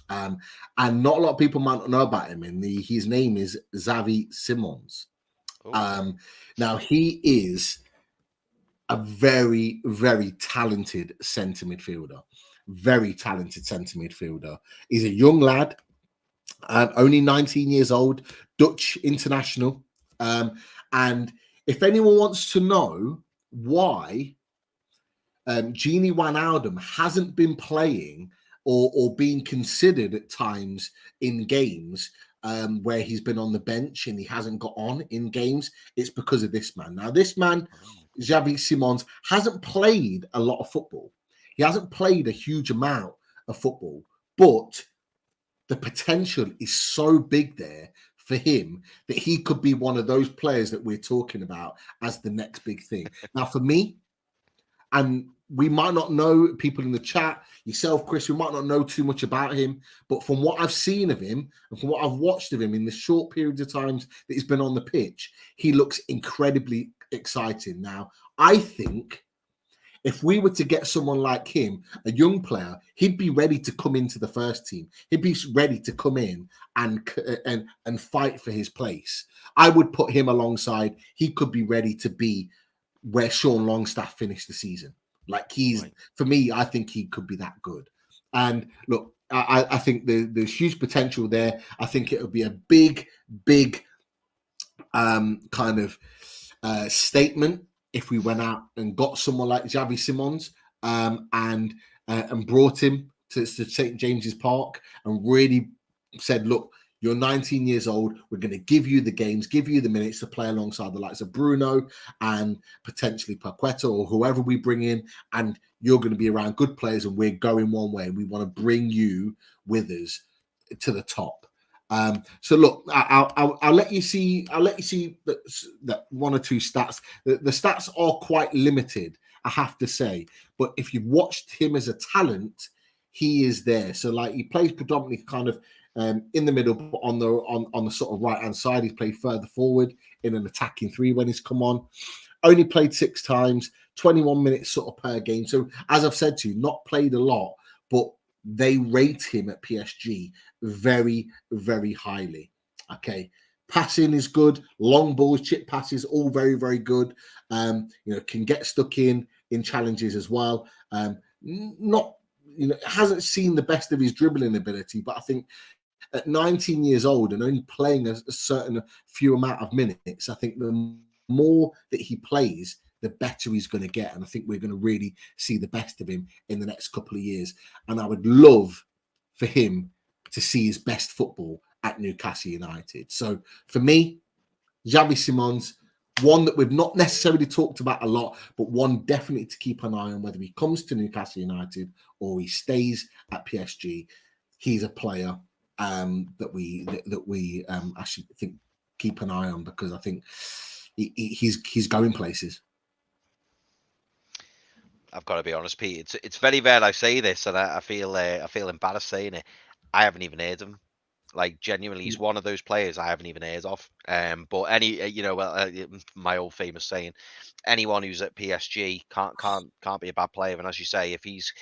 Speaker 1: And not a lot of people might not know about him. His name is Xavi Simons. Now, he is a very, very talented centre midfielder. Very talented centre midfielder. He's a young lad, only 19 years old, Dutch international. And if anyone wants to know why Gini Wijnaldum hasn't been playing or being considered at times in games where he's been on the bench and he hasn't got on in games, it's because of this man. Now, this man, Xavi Simons, hasn't played a lot of football. He hasn't played a huge amount of football, but the potential is so big there for him that he could be one of those players that we're talking about as the next big thing. Now, for me, and we might not know, people in the chat, yourself, Chris, we might not know too much about him, but from what I've seen of him and from what I've watched of him in the short periods of times that he's been on the pitch, he looks incredibly exciting. Now, I think if we were to get someone like him, a young player, he'd be ready to come into the first team. He'd be ready to come in and fight for his place. I would put him alongside. He could be ready to be where Sean Longstaff finished the season. Like for me, I think he could be that good. And look, I think there's huge potential there. I think it would be a big kind of statement if we went out and got someone like Xavi Simons and brought him to St. James's Park and really said, look, you're 19 years old. We're going to give you the games, give you the minutes to play alongside the likes of Bruno and potentially Paqueta or whoever we bring in. And you're going to be around good players and we're going one way. And we want to bring you with us to the top. So look, I'll let you see. I'll let you see that one or two stats. The stats are quite limited, I have to say. But if you've watched him as a talent, he is there. So like he plays predominantly kind of in the middle, but on the sort of right hand side, he's played further forward in an attacking three when he's come on. Only played 6 times, 21 minutes sort of per game. So as I've said to you, not played a lot, but they rate him at PSG very, very highly. Okay. Passing is good. Long balls, chip passes, all very, very good. Can get stuck in challenges as well. Hasn't seen the best of his dribbling ability, but I think at 19 years old and only playing a certain few amount of minutes, I think the more that he plays, the better he's going to get. And I think we're going to really see the best of him in the next couple of years. And I would love for him to see his best football at Newcastle United. So for me, Xavi Simons, one that we've not necessarily talked about a lot, but one definitely to keep an eye on, whether he comes to Newcastle United or he stays at PSG. He's a player that we actually think keep an eye on, because I think he's going places.
Speaker 2: I've got to be honest, Pete. It's very rare I say this, and I feel embarrassed saying it. I haven't even heard of him. Like, genuinely, he's one of those players I haven't even heard of. But my old famous saying, anyone who's at PSG can't be a bad player. And as you say, if he's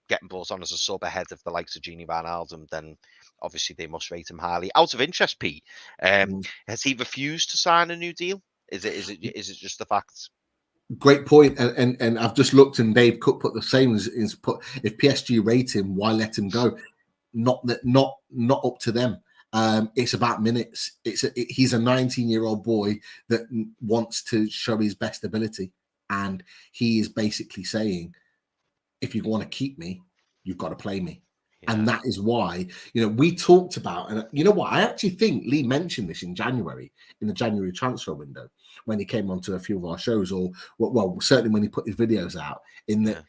Speaker 2: getting brought on as a sub ahead of the likes of Gini Wijnaldum, then obviously they must rate him highly. Out of interest, Pete, has he refused to sign a new deal? Is it just the facts?
Speaker 1: Great point, and I've just looked, and Dave Cook put the same as put. If PSG rate him, why let him go? Not up to them. It's about minutes. He's a 19-year-old boy that wants to show his best ability, and he is basically saying, if you want to keep me, you've got to play me. Yeah. And that is why, we talked about, and you know what, I actually think Lee mentioned this in January, in the January transfer window, when he came onto a few of our shows, or well, certainly when he put his videos out, in that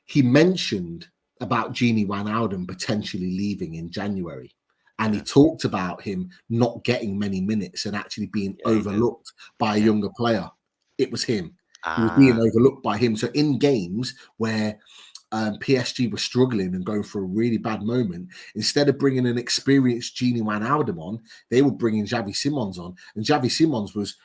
Speaker 1: he mentioned about Gini Wijnaldum potentially leaving in January. And he talked about him not getting many minutes and actually being overlooked by a younger player. It was him. He was being overlooked by him. So in games where PSG were struggling and going for a really bad moment, instead of bringing an experienced Gini Wijnaldum on, they were bringing Xavi Simons on. And Xavi Simons was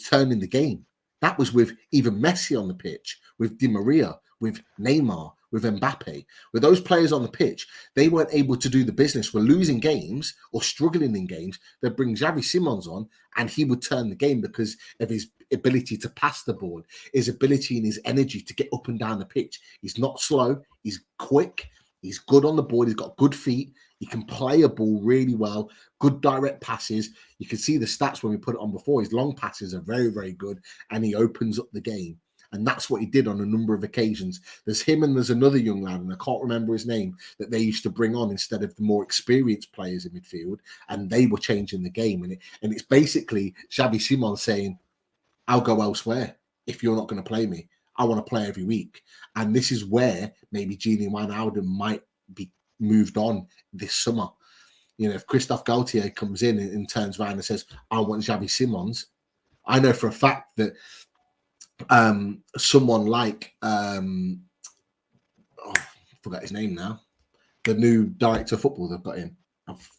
Speaker 1: turning the game. That was with even Messi on the pitch, with Di Maria, with Neymar, with Mbappe. With those players on the pitch, they weren't able to do the business. We're losing games or struggling in games. They'd bring Xavi Simons on and he would turn the game because of his ability to pass the ball, his ability and his energy to get up and down the pitch. He's not slow. He's quick. He's good on the ball. He's got good feet. He can play a ball really well. Good direct passes. You can see the stats when we put it on before. His long passes are very, very good, and he opens up the game. And that's what he did on a number of occasions. There's him and there's another young lad, and I can't remember his name, that they used to bring on instead of the more experienced players in midfield, and they were changing the game. And it's basically Xavi Simons saying, I'll go elsewhere if you're not going to play me. I want to play every week. And this is where maybe Julian Wijnaldum might be moved on this summer. You know, if Christophe Galtier comes in and turns around and says, I want Xavi Simons, I know for a fact that someone like I forgot his name now, the new director of football they've got in.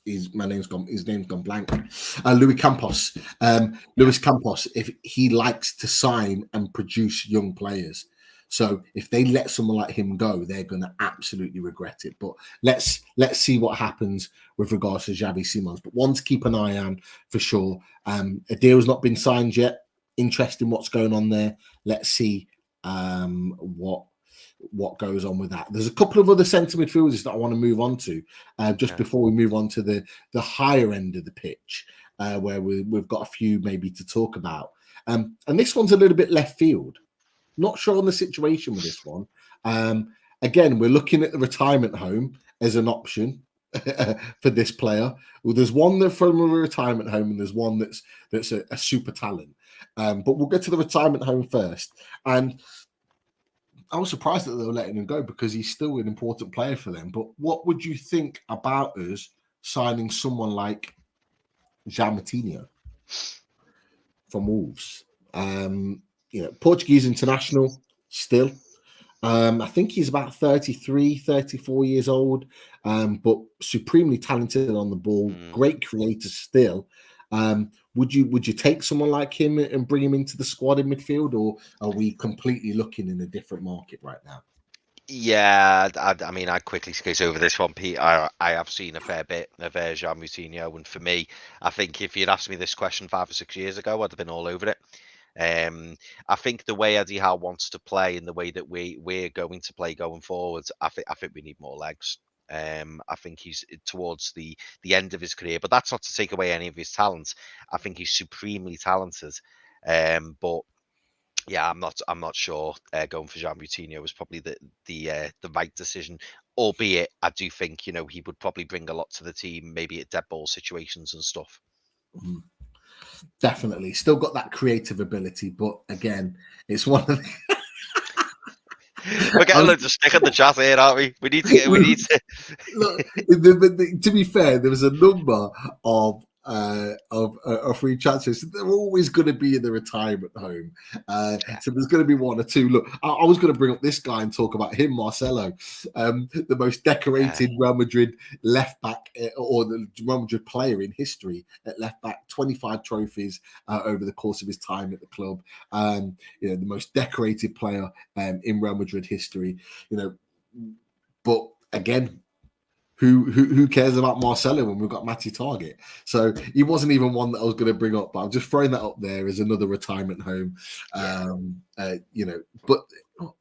Speaker 1: His name's gone blank. Luis Campos. Luis Campos, if he likes to sign and produce young players. So if they let someone like him go, they're going to absolutely regret it. But let's see what happens with regards to Xavi Simons. But one to keep an eye on for sure. A deal's not been signed yet. Interesting what's going on there. Let's see what goes on with that. There's a couple of other centre midfielders that I want to move on to before we move on to the higher end of the pitch, where we've got a few maybe to talk about. And this one's a little bit left field. Not sure on the situation with this one. Again, we're looking at the retirement home as an option for this player. Well, there's one that's from a retirement home and there's one that's a super talent. But we'll get to the retirement home first. And I was surprised that they were letting him go because he's still an important player for them. But what would you think about us signing someone like Moutinho from Wolves? Portuguese international still. I think he's about 33, 34 years old, but supremely talented on the ball, great creator still. Would you take someone like him and bring him into the squad in midfield, or are we completely looking in a different market right now?
Speaker 2: Yeah, I mean, I'd quickly skate over this one, Pete. I have seen a fair bit of Moutinho, and for me, I think if you'd asked me this question 5 or 6 years ago, I'd have been all over it. I think the way Eddie Howe wants to play and the way that we're going to play going forwards, I think we need more legs. I think he's towards the end of his career, but that's not to take away any of his talents. I think he's supremely talented. But yeah, I'm not sure going for Moutinho was probably the right decision. Albeit, I do think he would probably bring a lot to the team, maybe at dead ball situations and stuff.
Speaker 1: Definitely, still got that creative ability, but again, it's one of the.
Speaker 2: We're getting loads of stick on the chat here, aren't we? We need to.
Speaker 1: Look, to be fair, there was a number of free transfers. They're always going to be in the retirement home. So there's going to be one or two. Look, I was going to bring up this guy and talk about him, Marcelo, the most decorated Real Madrid left back or the Real Madrid player in history at left back. 25 trophies over the course of his time at the club. The most decorated player in Real Madrid history. But again, who cares about Marcelo when we've got Matty Target? So he wasn't even one that I was going to bring up, but I'm just throwing that up there as another retirement home. But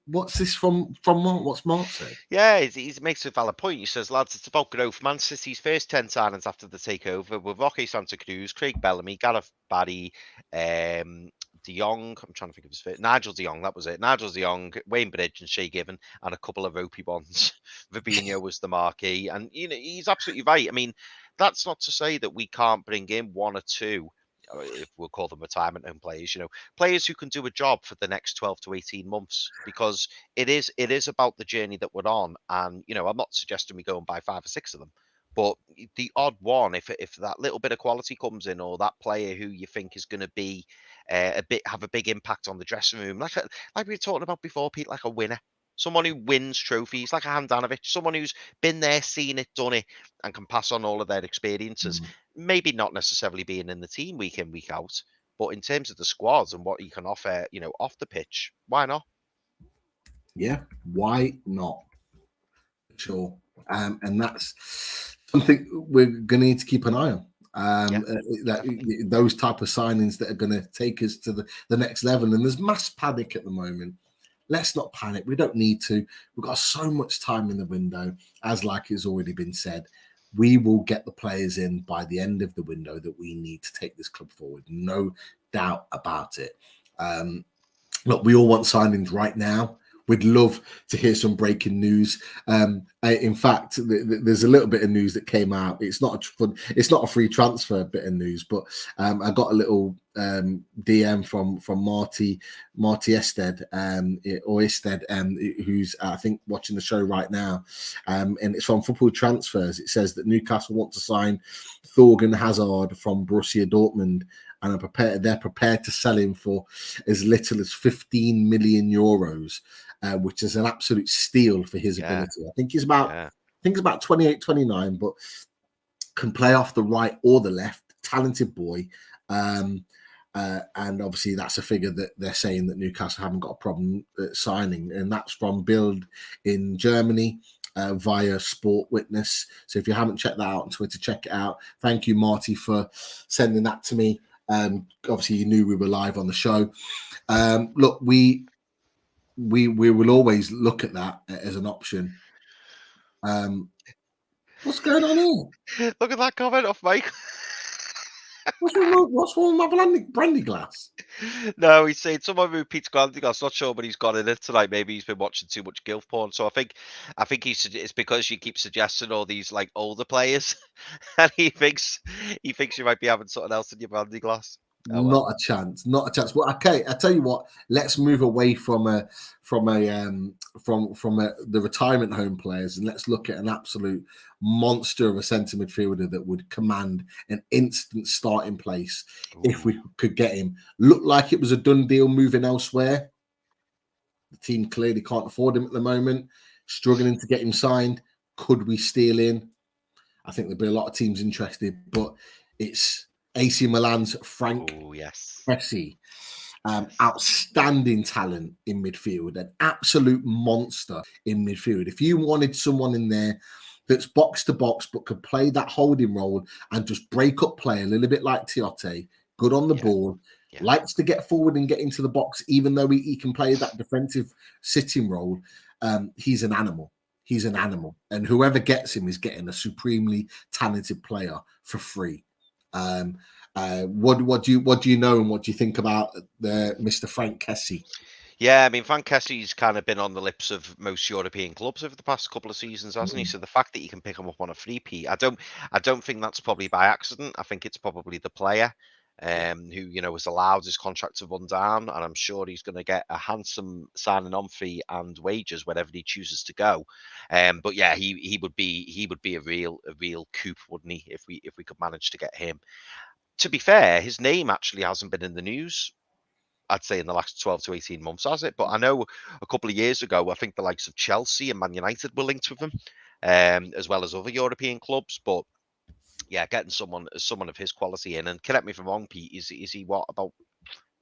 Speaker 1: what's this from Mark? What's Mark said?
Speaker 2: Yeah, he makes a valid point. He says, lads, it's about growth. Man City's first 10 signings after the takeover were Roque Santa Cruz, Craig Bellamy, Gareth Barry, De Jong, I'm trying to think of his first, Nigel De Jong, that was it. Nigel De Jong, Wayne Bridge and Shea Given, and a couple of ropey ones. Fabinho was the marquee. And, he's absolutely right. I mean, that's not to say that we can't bring in one or two, if we'll call them retirement home players, players who can do a job for the next 12 to 18 months, because it is about the journey that we're on. And, I'm not suggesting we go and buy 5 or 6 of them. But the odd one, if that little bit of quality comes in, or that player who you think is going to be have a big impact on the dressing room, like we were talking about before, Pete, like a winner, someone who wins trophies, like a Handanovic, someone who's been there, seen it, done it, and can pass on all of their experiences. Maybe not necessarily being in the team week in, week out, but in terms of the squads and what you can offer, off the pitch, why not?
Speaker 1: Yeah, why not? sure. And that's something we're going to need to keep an eye on. Those type of signings that are going to take us to the next level. And there's mass panic at the moment. Let's not panic. We don't need to. We've got so much time in the window, as like has already been said. We will get the players in by the end of the window that we need to take this club forward. No doubt about it. Look, we all want signings right now. We'd love to hear some breaking news. In fact, there's a little bit of news that came out. It's not a free transfer bit of news, but I got a little DM from Marty Ested who's I think watching the show right now, and it's from Football Transfers. It says that Newcastle want to sign Thorgan Hazard from Borussia Dortmund, and they're prepared to sell him for as little as 15 million euros. Which is an absolute steal for his ability. I think he's about 28, 29, but can play off the right or the left. Talented boy. And obviously that's a figure that they're saying that Newcastle haven't got a problem signing. And that's from Bild in Germany via Sport Witness. So if you haven't checked that out on Twitter, check it out. Thank you, Marty, for sending that to me. Obviously you knew we were live on the show. Look, we will always look at that as an option. What's going on here?
Speaker 2: Look at that comment off Mike.
Speaker 1: What's wrong with my brandy glass?
Speaker 2: No, he's saying someone who Pete's brandy glass. Not sure, but he's got in it tonight. Maybe he's been watching too much gilf porn. So I think it's because you keep suggesting all these like older players, and he thinks you might be having something else in your brandy glass.
Speaker 1: Oh, well. Not a chance. Well, okay, I tell you what. Let's move away from the retirement home players, and let's look at an absolute monster of a centre midfielder that would command an instant starting place if we could get him. Looked like it was a done deal moving elsewhere. The team clearly can't afford him at the moment. Struggling to get him signed. Could we steal in? I think there'll be a lot of teams interested, but it's AC Milan's Frank Kessie. Outstanding talent in midfield, an absolute monster in midfield. If you wanted someone in there that's box to box but could play that holding role and just break up play a little bit like Tiote, good on the ball, likes to get forward and get into the box, even though he can play that defensive sitting role, he's an animal. He's an animal. And whoever gets him is getting a supremely talented player for free. What do you know and what do you think about Mr. Frank Kessie?
Speaker 2: Yeah, I mean, Frank Kessie's kind of been on the lips of most European clubs over the past couple of seasons, hasn't he? So the fact that you can pick him up on a free-peat, I don't think that's probably by accident. I think it's probably the player who was allowed his contract to run down, and I'm sure he's going to get a handsome signing on fee and wages wherever he chooses to go. But yeah, he would be a real coup, wouldn't he, if we could manage to get him. To be fair, his name actually hasn't been in the news, I'd say, in the last 12 to 18 months, has it? But I know a couple of years ago, I think the likes of Chelsea and Man United were linked with him, as well as other European clubs. But yeah, getting someone of his quality in, and correct me if I'm wrong, Pete, is he what, about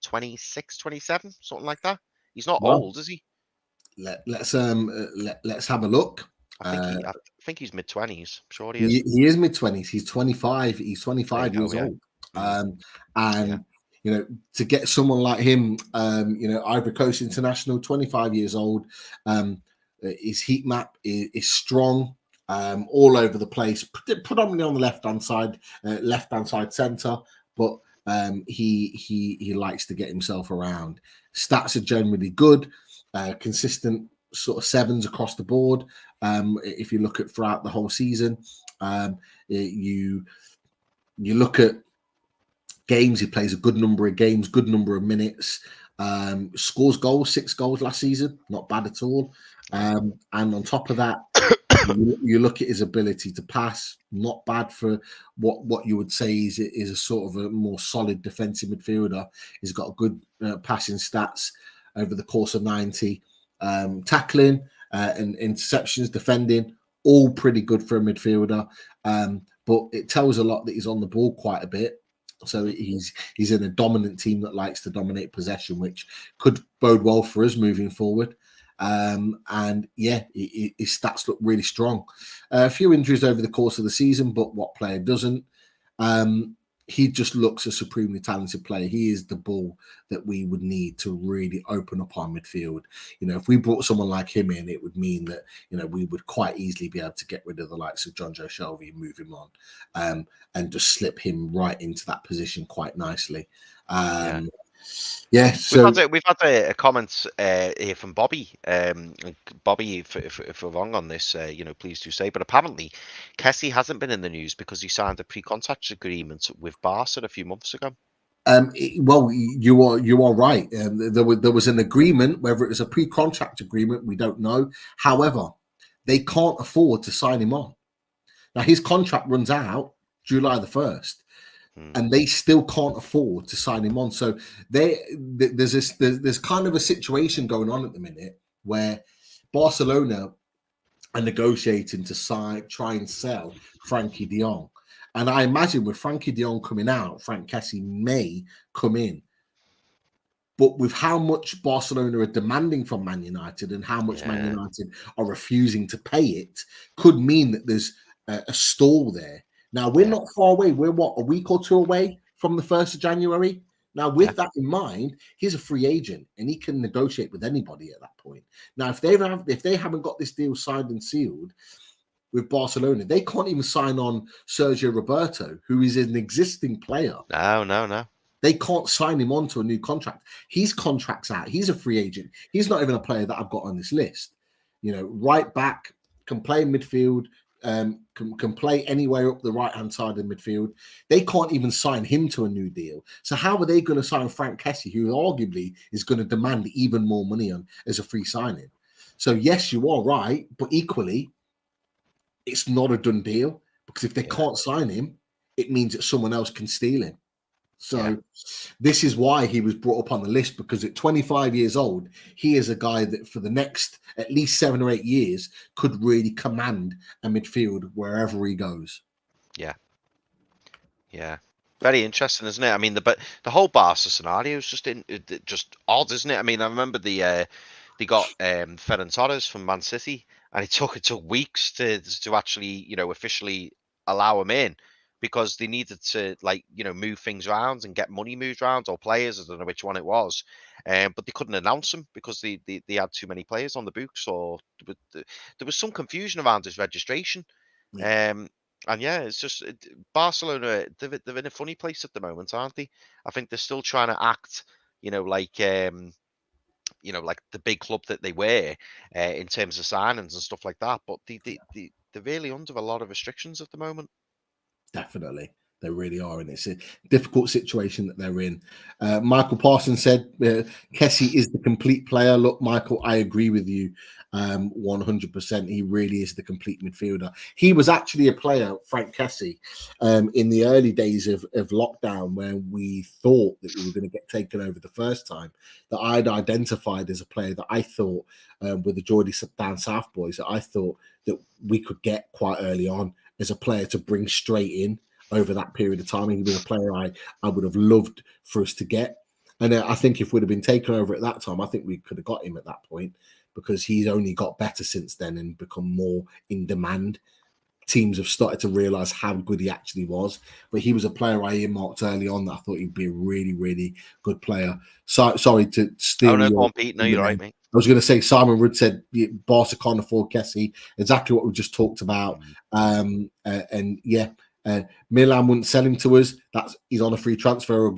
Speaker 2: 26, 27, something like that? He's not old, is he?
Speaker 1: Let's have a look.
Speaker 2: I think he's mid-20s. I'm sure he is.
Speaker 1: He is mid-20s. He's 25. He's 25 years old. To get someone like him, Ivory Coast international, 25 years old, his heat map is strong, all over the place, predominantly on the left-hand side centre, but he likes to get himself around. Stats are generally good, consistent sort of sevens across the board. If you look at throughout the whole season, you look at games, he plays a good number of games, good number of minutes, scores goals, 6 goals last season, not bad at all. And on top of that, you look at his ability to pass, not bad for what you would say is a sort of a more solid defensive midfielder. He's got good passing stats over the course of 90. Tackling and interceptions, defending, all pretty good for a midfielder. But it tells a lot that he's on the ball quite a bit. So he's in a dominant team that likes to dominate possession, which could bode well for us moving forward. And yeah, his stats look really strong. A few injuries over the course of the season, but what player doesn't? He just looks a supremely talented player. He is the ball that we would need to really open up our midfield. If we brought someone like him in, it would mean that, we would quite easily be able to get rid of the likes of John Joe Shelby and move him on, and just slip him right into that position quite nicely. Yeah, so
Speaker 2: we've had a comment here from Bobby. Bobby, if we're wrong on this, please do say. But apparently, Kessie hasn't been in the news because he signed a pre-contract agreement with Barca a few months ago.
Speaker 1: Well, you are right. There was an agreement, whether it was a pre-contract agreement, we don't know. However, they can't afford to sign him on. Now his contract runs out July the 1st. And they still can't afford to sign him on. So there's kind of a situation going on at the minute where Barcelona are negotiating to try and sell Frankie de Jong. And I imagine with Frankie de Jong coming out, Frank Kessie may come in. But with how much Barcelona are demanding from Man United and how much Man United are refusing to pay it, could mean that there's a stall there. Now, we're not far away. We're, a week or two away from the 1st of January? Now, with that in mind, he's a free agent and he can negotiate with anybody at that point. Now, if they haven't got this deal signed and sealed with Barcelona, they can't even sign on Sergio Roberto, who is an existing player.
Speaker 2: No.
Speaker 1: They can't sign him on to a new contract. His contract's out. He's a free agent. He's not even a player that I've got on this list. Right back, can play in midfield, can play anywhere up the right-hand side of midfield. They can't even sign him to a new deal. So how are they going to sign Frank Kessie, who arguably is going to demand even more money on as a free signing? So yes, you are right, but equally, it's not a done deal, because if they can't sign him, it means that someone else can steal him. So this is why he was brought up on the list, because at 25 years old, he is a guy that for the next at least 7 or 8 years could really command a midfield wherever he goes.
Speaker 2: Yeah. Very interesting, isn't it? I mean, the whole Barca scenario is just odd, isn't it? I mean, I remember they got Ferran Torres from Man City, and it took weeks to actually officially allow him in, because they needed to move things around and get money moved around, or players. I don't know which one it was, but they couldn't announce him because they had too many players on the books, or there was some confusion around his registration. And it's just Barcelona. They're in a funny place at the moment, aren't they? I think they're still trying to act, like the big club that they were in terms of signings and stuff like that. But they're really under a lot of restrictions at the moment.
Speaker 1: Definitely. They really are, and it's a difficult situation that they're in. Michael Parsons said Kessie is the complete player. Look, Michael, I agree with you 100%. He really is the complete midfielder. He was actually a player, Frank Kessie, in the early days of lockdown, when we thought that we were going to get taken over the first time, that I'd identified as a player that I thought, with the Geordie Down South boys, that I thought that we could get quite early on as a player to bring straight in over that period of time. He was a player I would have loved for us to get. And I think if we'd have been taken over at that time, I think we could have got him at that point, because he's only got better since then and become more in demand. Teams have started to realise how good he actually was. But he was a player I earmarked early on that I thought he'd be a really, really good player. So, sorry to steal.
Speaker 2: Oh, no, go on, Pete. No, you're right, mate.
Speaker 1: I was going to say Simon Rudd said Barca can't afford Kessie. Exactly what we just talked about. Milan wouldn't sell him to us. He's on a free transfer.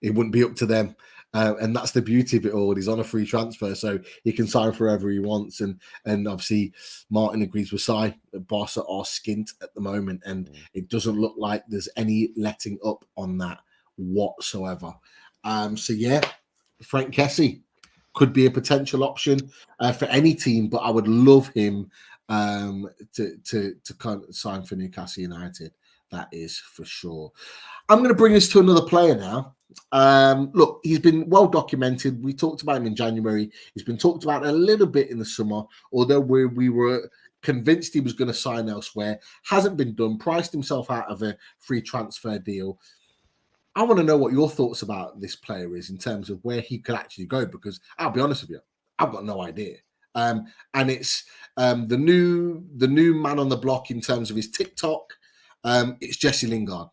Speaker 1: It wouldn't be up to them. And that's the beauty of it all. He's on a free transfer, so he can sign forever he wants. And obviously, Martin agrees with Si. Barca are skint at the moment, and it doesn't look like there's any letting up on that whatsoever. Frank Kessie could be a potential option for any team, but I would love him to kind of sign for Newcastle United. That is for sure. I'm going to bring us to another player now. Look, he's been well documented. We talked about him in January. He's been talked about a little bit in the summer, although we were convinced he was going to sign elsewhere. Hasn't been done. Priced himself out of a free transfer deal. I want to know what your thoughts about this player is in terms of where he could actually go, because I'll be honest with you, I've got no idea. and it's the new man on the block in terms of his TikTok. It's Jesse Lingard.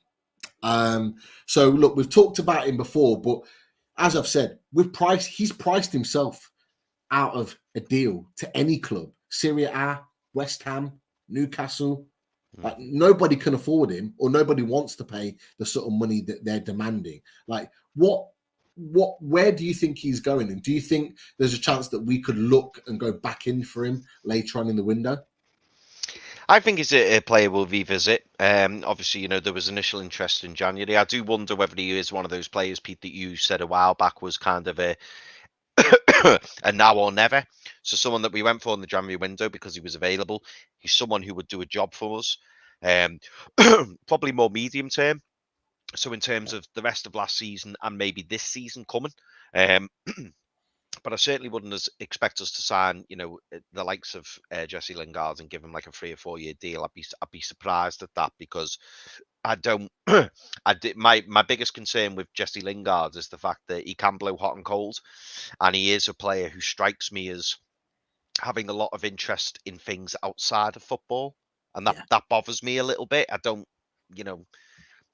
Speaker 1: So look, we've talked about him before, but as I've said, he's priced himself out of a deal to any club, Serie A, West Ham, Newcastle. Like nobody can afford him, or nobody wants to pay the sort of money that they're demanding. Like where do you think he's going? And do you think there's a chance that we could look and go back in for him later on in the window?
Speaker 2: I think he's a player we'll revisit. Obviously, there was initial interest in January. I do wonder whether he is one of those players, Pete, that you said a while back was kind of a now or never. So someone that we went for in the January window because he was available. He's someone who would do a job for us. Probably more medium term. So in terms of the rest of last season and maybe this season coming. But I certainly wouldn't expect us to sign, the likes of Jesse Lingard and give him like a 3 or 4 year deal. I'd be surprised at that, because I don't. My biggest concern with Jesse Lingard is the fact that he can blow hot and cold, and he is a player who strikes me as having a lot of interest in things outside of football, and that bothers me a little bit. I don't,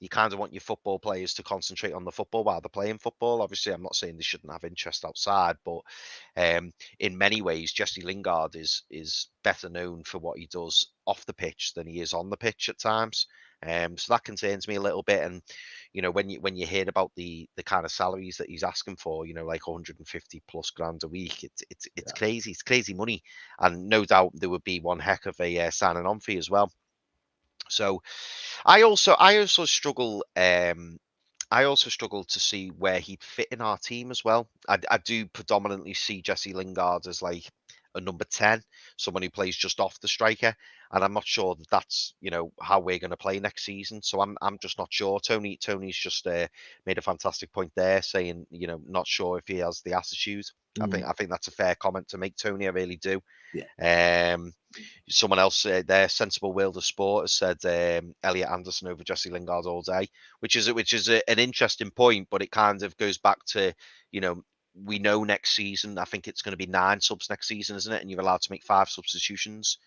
Speaker 2: you kind of want your football players to concentrate on the football while they're playing football. Obviously, I'm not saying they shouldn't have interest outside, but in many ways, Jesse Lingard is better known for what he does off the pitch than he is on the pitch at times. So that concerns me a little bit. And when you hear about the kind of salaries that he's asking for, like 150 plus grand a week, it's crazy. It's crazy money, and no doubt there would be one heck of a signing on fee as well. So I also struggle. I also struggle to see where he'd fit in our team as well. I do predominantly see Jesse Lingard as like a number 10, someone who plays just off the striker, and I'm not sure that that's how we're going to play next season. So I'm just not sure. Tony's just made a fantastic point there, saying not sure if he has the attitude. I think that's a fair comment to make, Tony. I really do.
Speaker 1: Yeah.
Speaker 2: Someone else there, Sensible World of Sport, has said Elliot Anderson over Jesse Lingard all day, which is an interesting point, but it kind of goes back to we know next season, I think it's going to be 9 subs next season, isn't it? And you're allowed to make 5 substitutions.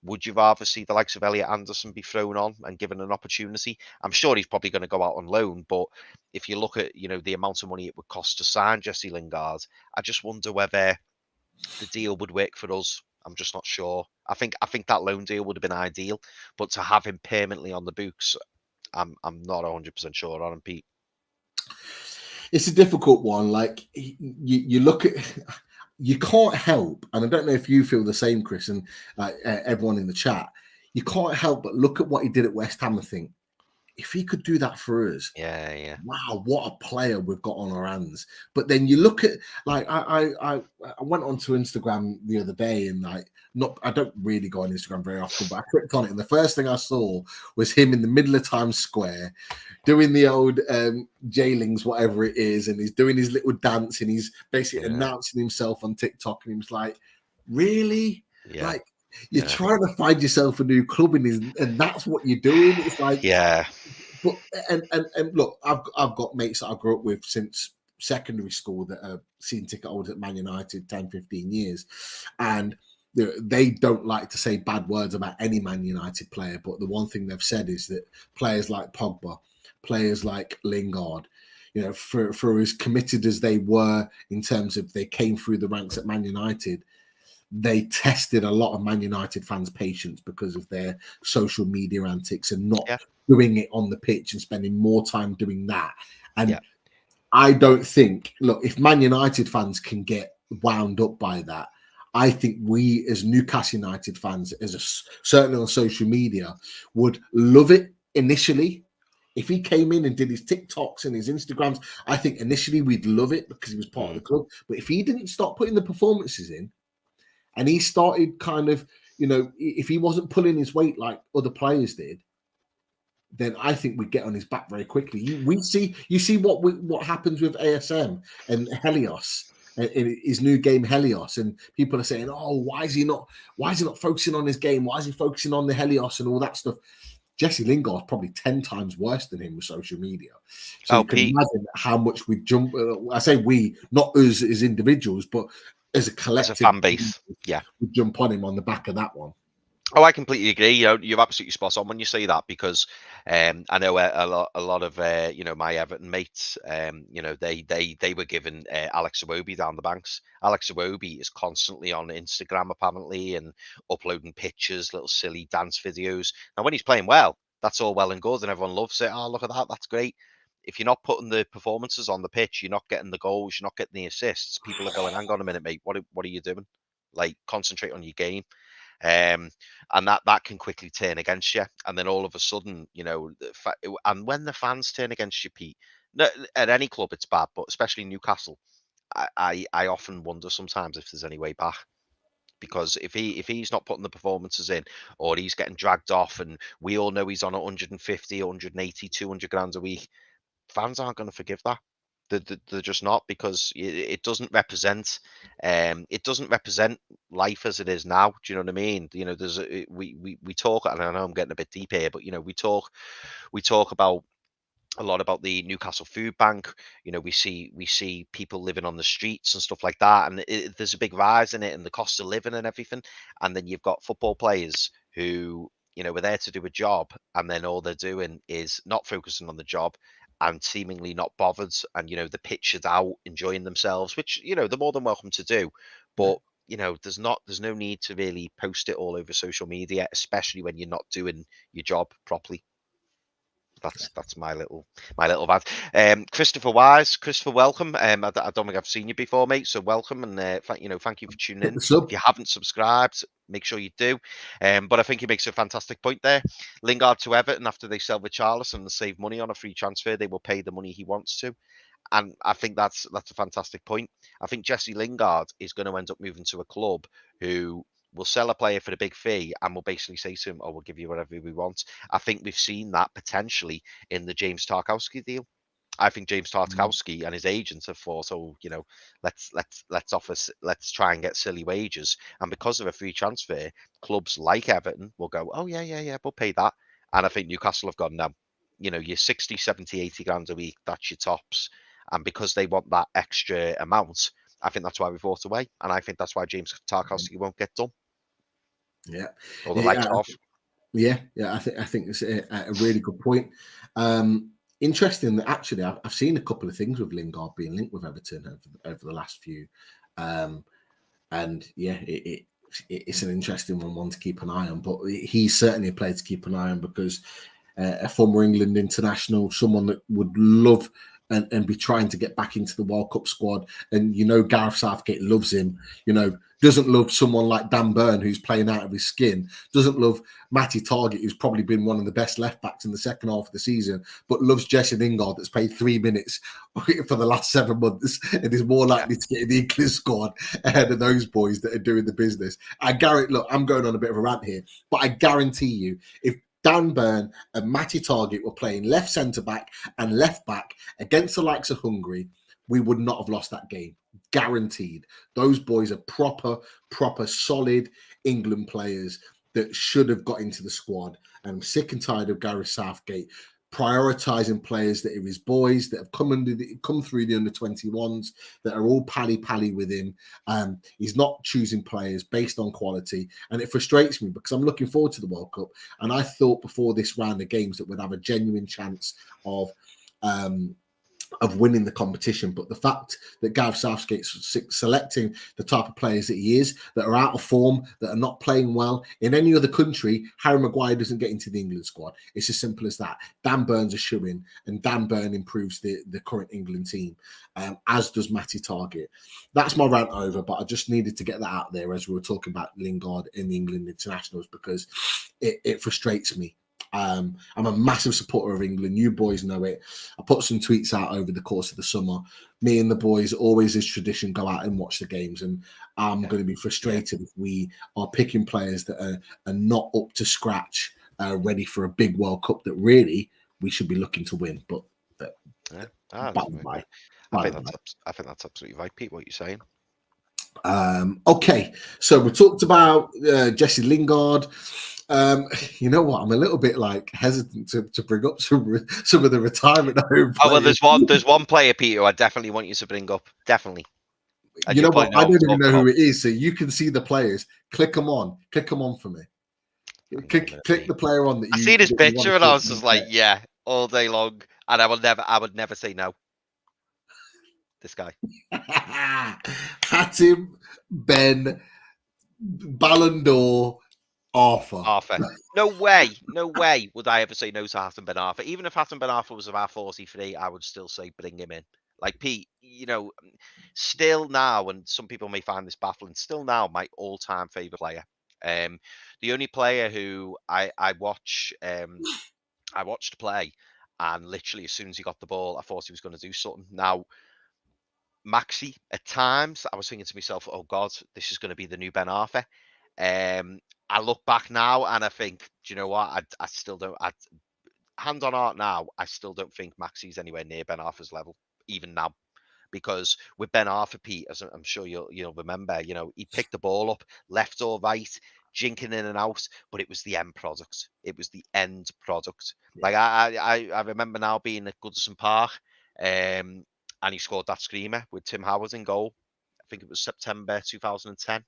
Speaker 2: Would you rather see the likes of Elliot Anderson be thrown on and given an opportunity? I'm sure he's probably going to go out on loan, but if you look at the amount of money it would cost to sign Jesse Lingard, I just wonder whether the deal would work for us. I'm just not sure. I think that loan deal would have been ideal, but to have him permanently on the books, I'm not 100% sure on him, Pete.
Speaker 1: It's a difficult one. Like you look at, you can't help, and I don't know if you feel the same, Chris, and everyone in the chat. You can't help but look at what he did at West Ham and think, if he could do that for us, wow, what a player we've got on our hands. But then you look at, like, I went onto Instagram the other day, and I don't really go on Instagram very often, but I clicked on it, and the first thing I saw was him in the middle of Times Square doing the old jailings, whatever it is, and he's doing his little dance, and he's basically announcing himself on TikTok, and he was like, really? Like, you're trying to find yourself a new club, and that's what you're doing. It's like, but and look, I've got mates that I grew up with since secondary school that are season ticket holders at Man United 10, 15 years, and they don't like to say bad words about any Man United player, but the one thing they've said is that players like Pogba, players like Lingard, for as committed as they were in terms of they came through the ranks at Man United, they tested a lot of Man United fans' patience because of their social media antics and not doing it on the pitch and spending more time doing that. And I don't think, look, if Man United fans can get wound up by that, I think we as Newcastle United fans, certainly on social media, would love it initially. If he came in and did his TikToks and his Instagrams, I think initially we'd love it because he was part of the club. But if he didn't start putting the performances in, and he started kind of, if he wasn't pulling his weight like other players did, then I think we'd get on his back very quickly. You see what happens with ASM and Helios, his new game Helios, and people are saying, oh, why is he not focusing on his game? Why is he focusing on the Helios and all that stuff? Jesse Lingard's probably 10 times worse than him with social media. So you can imagine how much we jump. I say we, not us as individuals, but as a collective
Speaker 2: fan base. Yeah,
Speaker 1: would jump on him on the back of that one.
Speaker 2: Oh, I completely agree. You're absolutely spot on when you say that, because I know a lot of my Everton mates. They were given Alex Iwobi down the banks. Alex Iwobi is constantly on Instagram apparently and uploading pictures, little silly dance videos. Now, when he's playing well, that's all well and good, and everyone loves it. Oh, look at that, that's great. If you're not putting the performances on the pitch, you're not getting the goals, you're not getting the assists. People are going, "Hang on a minute, mate. What are you doing? Like, concentrate on your game." And that can quickly turn against you, and then all of a sudden, and when the fans turn against you, Pete, at any club it's bad, but especially Newcastle, I often wonder sometimes if there's any way back, because if he's not putting the performances in, or he's getting dragged off, and we all know he's on 150, 180, 200 grand a week, fans aren't going to forgive that. They're just not, because it doesn't represent life as it is now. Do you know what I mean? There's we talk, and I know I'm getting a bit deep here, but we talk about a lot about the Newcastle Food Bank. We see people living on the streets and stuff like that, and there's a big rise in it, and the cost of living and everything. And then you've got football players who were there to do a job, and then all they're doing is not focusing on the job and seemingly not bothered, and the pictured out enjoying themselves, which they're more than welcome to do, but there's no need to really post it all over social media, especially when you're not doing your job properly. That's my little rant. Christopher Wise, welcome. I don't think I've seen you before, mate. So welcome, and thank you for tuning in. If you haven't subscribed, make sure you do. But I think he makes a fantastic point there. Lingard to Everton after they sell Richarlison and save money on a free transfer, they will pay the money he wants to. And I think that's a fantastic point. I think Jesse Lingard is going to end up moving to a club who will sell a player for a big fee and will basically say to him, "Oh, we'll give you whatever we want." I think we've seen that potentially in the James Tarkowski deal. I think James Tarkowski and his agents have thought, "Oh, let's try and get silly wages." And because of a free transfer, clubs like Everton will go, "Oh yeah, we'll pay that." And I think Newcastle have gone, "No, you're 60, 70, 80 grand a week, that's your tops." And because they want that extra amount, I think that's why we've walked away. And I think that's why James Tarkowski won't get done.
Speaker 1: Yeah.
Speaker 2: Or the likes of.
Speaker 1: Yeah. I think it's a really good point. Interesting that actually I've seen a couple of things with Lingard being linked with Everton over the last few. And yeah, it's an interesting one to keep an eye on. But he's certainly a player to keep an eye on, because a former England international, someone that would love and be trying to get back into the World Cup squad. And Gareth Southgate loves him. Doesn't love someone like Dan Burn, who's playing out of his skin. Doesn't love Matty Targett, who's probably been one of the best left backs in the second half of the season, but loves Jesse Lingard, that's played 3 minutes for the last 7 months and is more likely to get in the England squad ahead of those boys that are doing the business. Look, I'm going on a bit of a rant here, but I guarantee you, if Dan Burn and Matty Targett were playing left centre-back and left-back against the likes of Hungary, we would not have lost that game. Guaranteed. Those boys are proper, solid England players that should have got into the squad. And I'm sick and tired of Gareth Southgate prioritising players that are his boys, that have come through the under-21s, that are all pally with him. He's not choosing players based on quality, and it frustrates me, because I'm looking forward to the World Cup, and I thought before this round of games that we'd have a genuine chance of winning the competition. But the fact that Gareth Southgate's selecting the type of players that he is, that are out of form, that are not playing well, in any other country, Harry Maguire doesn't get into the England squad. It's as simple as that. Dan Burn's a shoo-in, and Dan Burn improves the current England team, as does Matty Targett. That's my rant over, but I just needed to get that out there as we were talking about Lingard in the England internationals, because it frustrates me. I'm a massive supporter of England. You boys know it. I put some tweets out over the course of the summer. Me and the boys, always as tradition, go out and watch the games. And I'm going to be frustrated if we are picking players that are not up to scratch, ready for a big World Cup that really we should be looking to win. But
Speaker 2: I think that's absolutely right, Pete, what you're saying.
Speaker 1: Okay, so we talked about Jesse Lingard. You know what? I'm a little bit hesitant to bring up some of the retirement home players.
Speaker 2: Oh well, there's one player, Peter, who I definitely want you to bring up. Definitely. And
Speaker 1: You
Speaker 2: you'll
Speaker 1: know
Speaker 2: probably
Speaker 1: what?
Speaker 2: know
Speaker 1: I
Speaker 2: what
Speaker 1: don't
Speaker 2: I'm
Speaker 1: even
Speaker 2: talking
Speaker 1: know who
Speaker 2: about.
Speaker 1: it is, so you can see the players. Click them on. Click them on for me.
Speaker 2: Hang on a minute,
Speaker 1: Click
Speaker 2: mate.
Speaker 1: the player on that
Speaker 2: I
Speaker 1: you
Speaker 2: seen his
Speaker 1: want to
Speaker 2: picture and I
Speaker 1: click
Speaker 2: was just
Speaker 1: on.
Speaker 2: like, yeah, all day long. And I would never say no. This guy.
Speaker 1: Hatim Ben Ballon d'Or Arfa.
Speaker 2: Arfa. No way would I ever say no to Hassan Ben Arfa. Even if Hassan Ben Arfa was about 43, I would still say bring him in. Like Pete, still now, and some people may find this baffling, still now my all-time favorite player. The only player who I watched play, and literally as soon as he got the ball, I thought he was going to do something. Now, Maxi, at times, I was thinking to myself, "Oh God, this is going to be the new Ben Arfa." I look back now and I think, do you know what? I still don't. Hand on heart now, I still don't think Maxi's anywhere near Ben Arfa's level, even now. Because with Ben Arfa, Pete, as I'm sure you'll remember, he picked the ball up left or right, jinking in and out, but it was the end product. It was the end product. Like I remember now being at Goodison Park, and he scored that screamer with Tim Howard in goal. I think it was September 2010.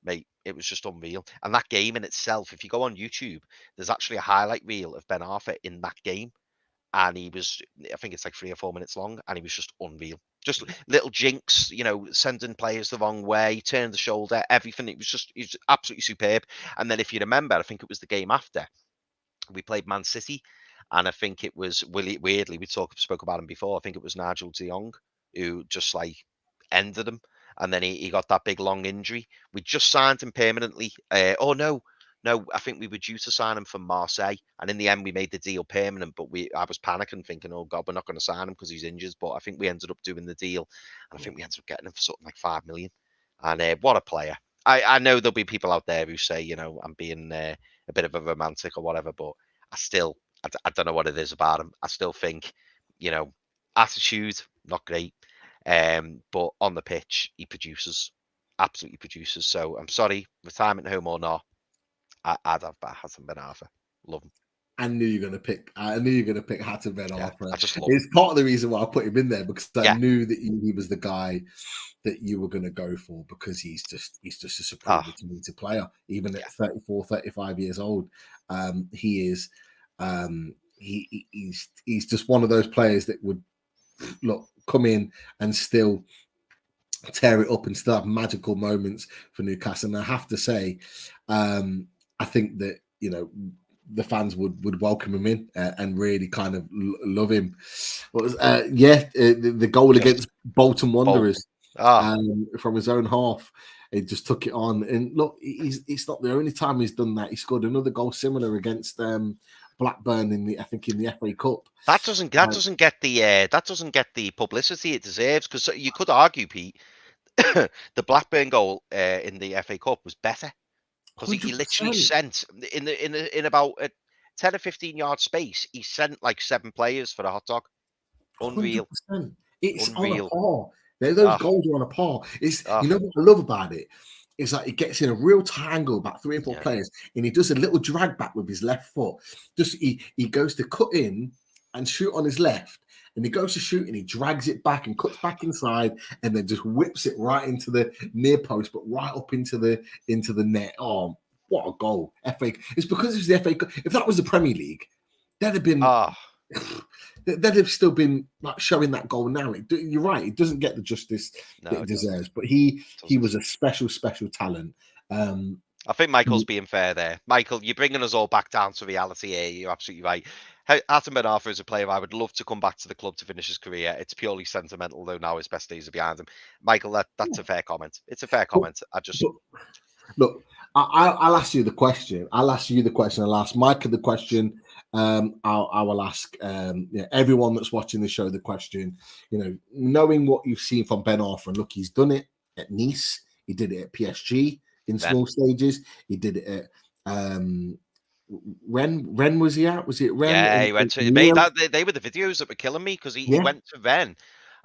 Speaker 2: Mate, it was just unreal. And that game in itself, if you go on YouTube, there's actually a highlight reel of Ben Arfa in that game. And he was, I think it's like 3 or 4 minutes long, and he was just unreal. Just little jinx, sending players the wrong way, turning the shoulder, everything. It was absolutely superb. And then if you remember, I think it was the game after, we played Man City, and I think it was weirdly we spoke about him before. I think it was Nigel de Jong who just like ended him, and then he got that big long injury. We just signed him permanently. Oh no, I think we were due to sign him from Marseille, and in the end we made the deal permanent. But I was panicking, thinking, oh God, we're not going to sign him because he's injured. But I think we ended up doing the deal, and I think we ended up getting him for something like 5 million. And what a player! I know there'll be people out there who say, I'm being a bit of a romantic or whatever, but I don't know what it is about him. I still think, attitude, not great. But on the pitch, he absolutely produces. So I'm sorry, retirement home or not, I'd have Hassan Ben Arfa. Love him.
Speaker 1: I knew you were going to pick. I knew you were going to pick Hatem Ben
Speaker 2: Yeah,
Speaker 1: Arfa.
Speaker 2: I just love him.
Speaker 1: It's part of the reason why I put him in there, because I
Speaker 2: Yeah.
Speaker 1: knew that he was the guy that you were going to go for, because he's just a supreme utility player. Even at 34, 35 years old, he is. He's just one of those players that would come in and still tear it up and still have magical moments for Newcastle. And I have to say, I think that the fans would welcome him in and really kind of love him. The goal against Bolton Wanderers from his own half, he just took it on. And look, it's not the only time he's done that. He scored another goal similar against Blackburn in the FA Cup.
Speaker 2: That doesn't get the publicity it deserves, because you could argue, Pete, the Blackburn goal in the FA Cup was better, because he literally sent in about a 10 or 15 yard space. He sent like 7 players for a hot dog. Unreal.
Speaker 1: 100%. It's
Speaker 2: Unreal.
Speaker 1: on a par. Those goals are on a par. You know what I love about it? It's like he gets in a real triangle, about 3 or 4 players, and he does a little drag back with his left foot. Just he goes to cut in and shoot on his left, and he goes to shoot and he drags it back and cuts back inside, and then just whips it right into the near post, but right up into the net. Oh, what a goal! It's because it was the FA Cup. If that was the Premier League, that'd have been. They'd have still been like showing that goal now. You're right; it doesn't get the justice that it deserves. But he was a special talent.
Speaker 2: I think Michael's being fair there. Michael, you're bringing us all back down to reality here. You're absolutely right. Hatem Ben Arfa is a player I would love to come back to the club to finish his career. It's purely sentimental, though. Now his best days are behind him. Michael, that's a fair comment. It's a fair comment.
Speaker 1: Look. I'll ask you the question. I'll ask Michael the question. I will ask everyone that's watching the show the question. Knowing what you've seen from Ben Arfa, and look, he's done it at Nice. He did it at PSG in small stages. He did it at Rennes. Was he at? Was it Rennes?
Speaker 2: Yeah, he went to. They were the videos that were killing me, because he went to Rennes,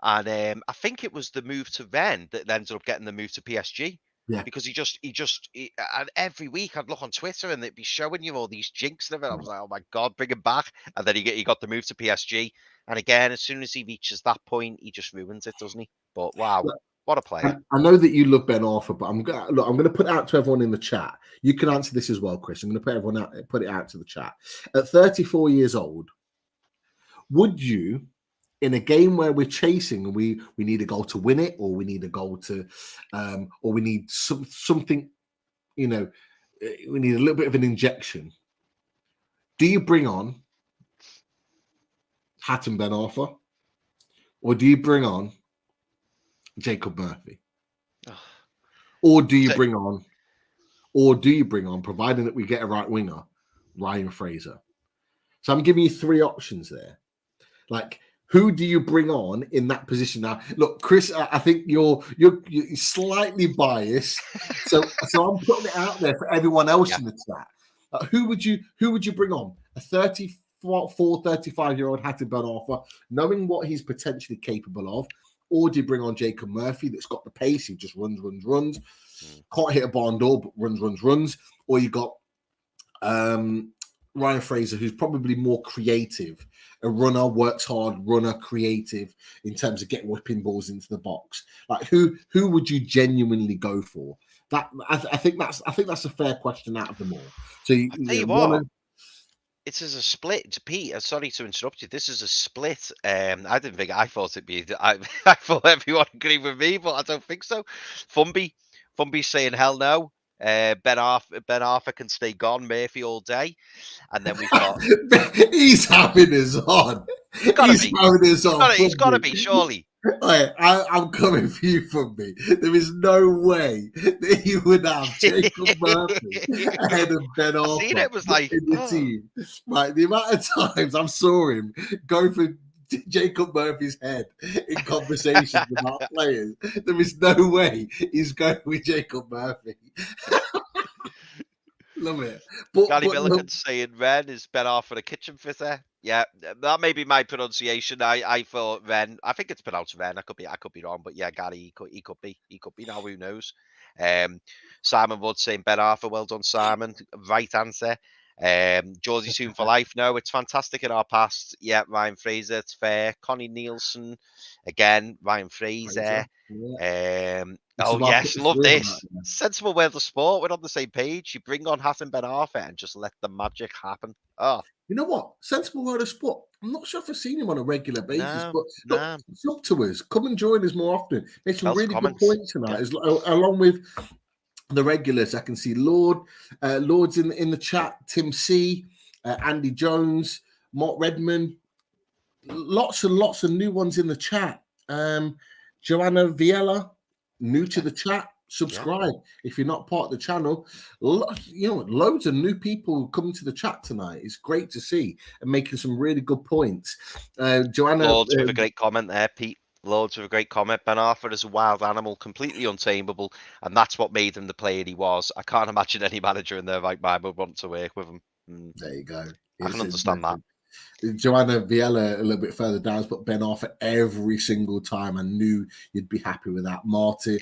Speaker 2: and I think it was the move to Rennes that ended up getting the move to PSG.
Speaker 1: Yeah.
Speaker 2: Because and every week I'd look on Twitter and they'd be showing you all these jinx and everything. I was like, oh my God, bring him back. And then he got the move to PSG. And again, as soon as he reaches that point, he just ruins it, doesn't he? But wow, What a player.
Speaker 1: I know that you love Ben Arfa, but I'm going to put it out to everyone in the chat. You can answer this as well, Chris. I'm going to put it out to the chat. At 34 years old, would you, in a game where we're chasing and we need a goal to win it, or we need a goal to, or we need something, we need a little bit of an injection, do you bring on Hatton Ben Arfa, or do you bring on Jacob Murphy? Or do you bring on, providing that we get a right winger, Ryan Fraser? So I'm giving you three options there. Like, who do you bring on in that position? Now, look, Chris, I think you're slightly biased, so I'm putting it out there for everyone else in the chat. Who would you bring on? A 35-year-old Hatton Ben Arfa, knowing what he's potentially capable of, or do you bring on Jacob Murphy that's got the pace? He just runs, can't hit a barn door, but runs, or you got Ryan Fraser, who's probably more creative, a runner, works hard, creative in terms of getting whipping balls into the box. Like, who would you genuinely go for? That I think that's a fair question out of them all. So
Speaker 2: I tell you what, it's as a split. Pete, sorry to interrupt you. This is a split. I thought it'd be. I thought everyone agreed with me, but I don't think so. Fumby's saying hell no. Ben Arfa can stay gone. Murphy all day, and then we've got.
Speaker 1: He's having his on. He's having his on.
Speaker 2: He's got to be, surely.
Speaker 1: I'm coming for you, Fumby. There is no way that you would have Jacob Murphy ahead of Ben Arfa
Speaker 2: It was like,
Speaker 1: in the team. Like, the amount of times I saw him go for Jacob Murphy's head in conversations about players, there is no way he's going with Jacob Murphy. Love it.
Speaker 2: Gary Milliken saying Ren is Ben Arfa a kitchen fitter. Yeah, that may be my pronunciation. I thought Ren. I think it's pronounced Ren. I could be wrong, but yeah, Gary, he could be now. Who knows? Simon Wood saying Ben Arfa. Well done, Simon. Right answer. Geordie Toon for life. No, it's fantastic in our past. Yeah, Ryan Fraser. It's fair. Connie Nielsen again. Ryan Fraser. Yeah. Oh yes, love this. Sensible world of sport. We're on the same page. You bring on Hatton Ben Arfa and just let the magic happen. Oh,
Speaker 1: you know what? Sensible world of sport. I'm not sure if I've seen him on a regular basis, but look, it's up to us. Come and join us more often. Make some really good points tonight, along with the regulars. I can see Lord's in the chat. Tim C, Andy Jones, Mark Redmond. Lots and lots of new ones in the chat. Joanna Viella, new to the chat. Subscribe if you're not part of the channel. Loads of new people coming to the chat tonight. It's great to see and making some really good points. Joanna,
Speaker 2: Lords with a great comment there, Pete. Lords with a great comment. Ben Arfa is a wild animal, completely untamable, and that's what made him the player he was. I can't imagine any manager in their right mind would want to work with him.
Speaker 1: There you go.
Speaker 2: I can understand that.
Speaker 1: Joanna Viella a little bit further down has put Ben Arfa every single time. I knew you'd be happy with that. Marty,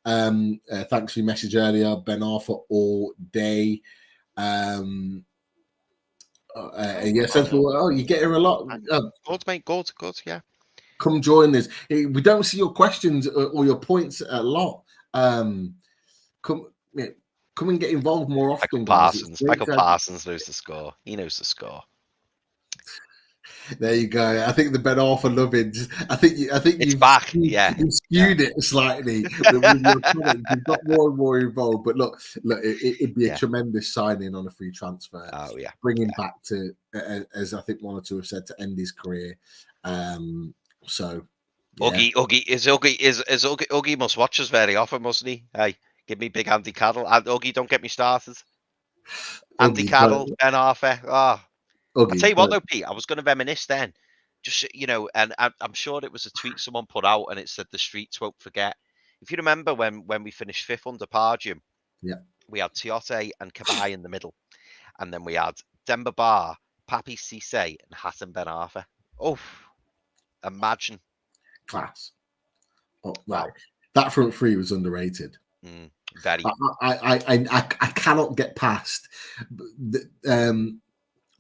Speaker 1: thanks for your message earlier. Ben Arfa all day. Sensible. Oh, you get here a lot.
Speaker 2: Good, mate. Good. Yeah.
Speaker 1: Come join us. We don't see your questions or your points a lot. Come and get involved more often.
Speaker 2: Michael Parsons knows the score. He knows the score.
Speaker 1: There you go. I think the Ben Arfa loving. I think
Speaker 2: it's back.
Speaker 1: You skewed it slightly. With your comments. You've got more and more involved. But look, it'd be a tremendous signing on a free transfer.
Speaker 2: Oh yeah,
Speaker 1: bringing back to as I think one or two have said, to end his career. So,
Speaker 2: Uggy must watch us very often, mustn't he? Hey, give me big Andy Carroll. Uggy, don't get me started. Andy Carroll, Ben Arfa. I'll tell you what though, Pete, I was going to reminisce then. Just, and I'm sure it was a tweet someone put out and it said the streets won't forget. If you remember when we finished 5th under Pardew, we had Tiote and Cabaye in the middle. And then we had Demba Ba, Papi Cisse and Hatton Ben Arfa. Oh, imagine.
Speaker 1: Class. Oh, wow. That front three was underrated.
Speaker 2: Very.
Speaker 1: I cannot get past.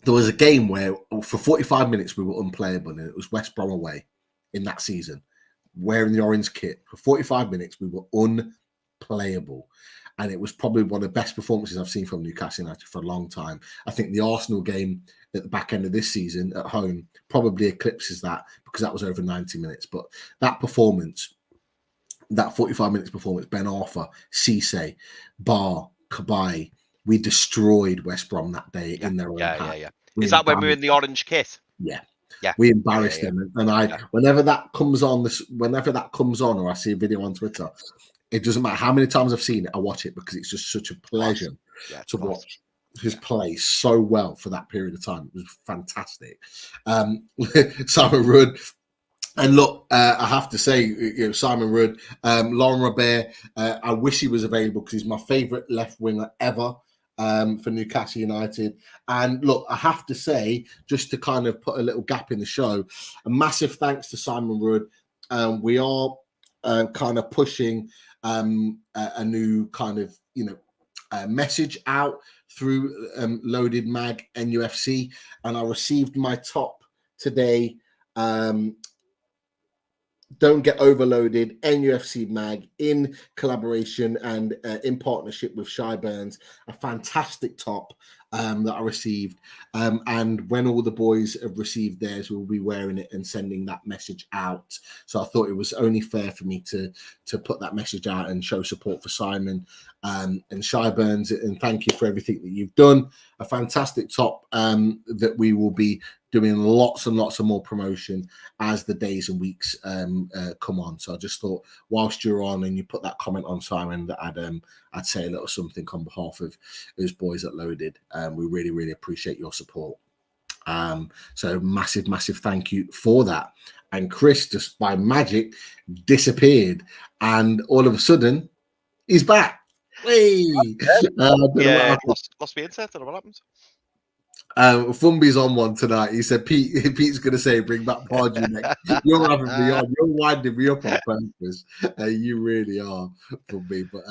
Speaker 1: There was a game where for 45 minutes we were unplayable, and it was West Brom away in that season. wearing the orange kit for 45 minutes. We were unplayable. And it was probably one of the best performances I've seen from Newcastle United for a long time. I think the Arsenal game at the back end of this season at home probably eclipses that, because that was over 90 minutes. But that performance, that 45 minutes performance, Ben Arfa, Cisse, Bar, Cabaye, we destroyed West Brom that day in their own patch.
Speaker 2: Yeah. Is that when we were in the orange kit?
Speaker 1: Yeah.
Speaker 2: Yeah,
Speaker 1: we embarrassed them, and whenever that comes on, or I see a video on Twitter, it doesn't matter how many times I've seen it, I watch it because it's just such a pleasure to watch his play so well for that period of time. It was fantastic. Simon Rudd, and look, I have to say, Simon Rudd, Laurent Robert, I wish he was available because he's my favourite left winger ever. For Newcastle United. And look, I have to say, just to kind of put a little gap in the show, a massive thanks to Simon Rudd. We are kind of pushing a new kind of, message out through Loaded Mag NUFC. And I received my top today. Don't Get Overloaded, NUFC Mag, in collaboration and in partnership with Shy Burns, a fantastic top that I received. And when all the boys have received theirs, we'll be wearing it and sending that message out. So I thought it was only fair for me to put that message out and show support for Simon and Shy Burns. And thank you for everything that you've done. A fantastic top that we will be doing lots and lots of more promotion as the days and weeks come on. So I just thought, whilst you're on and you put that comment on, Simon, that I'd say a little something on behalf of those boys at Loaded. We really, really appreciate your support. So massive thank you for that. And Chris, just by magic, disappeared, and all of a sudden he's back. Hey,
Speaker 2: lost me internet. I don't know what happened.
Speaker 1: Fumbi's on one tonight. He said Pete's going to say bring back Pardew next. You're having me on. You're winding me up on purpose. You really are, Fumbi. But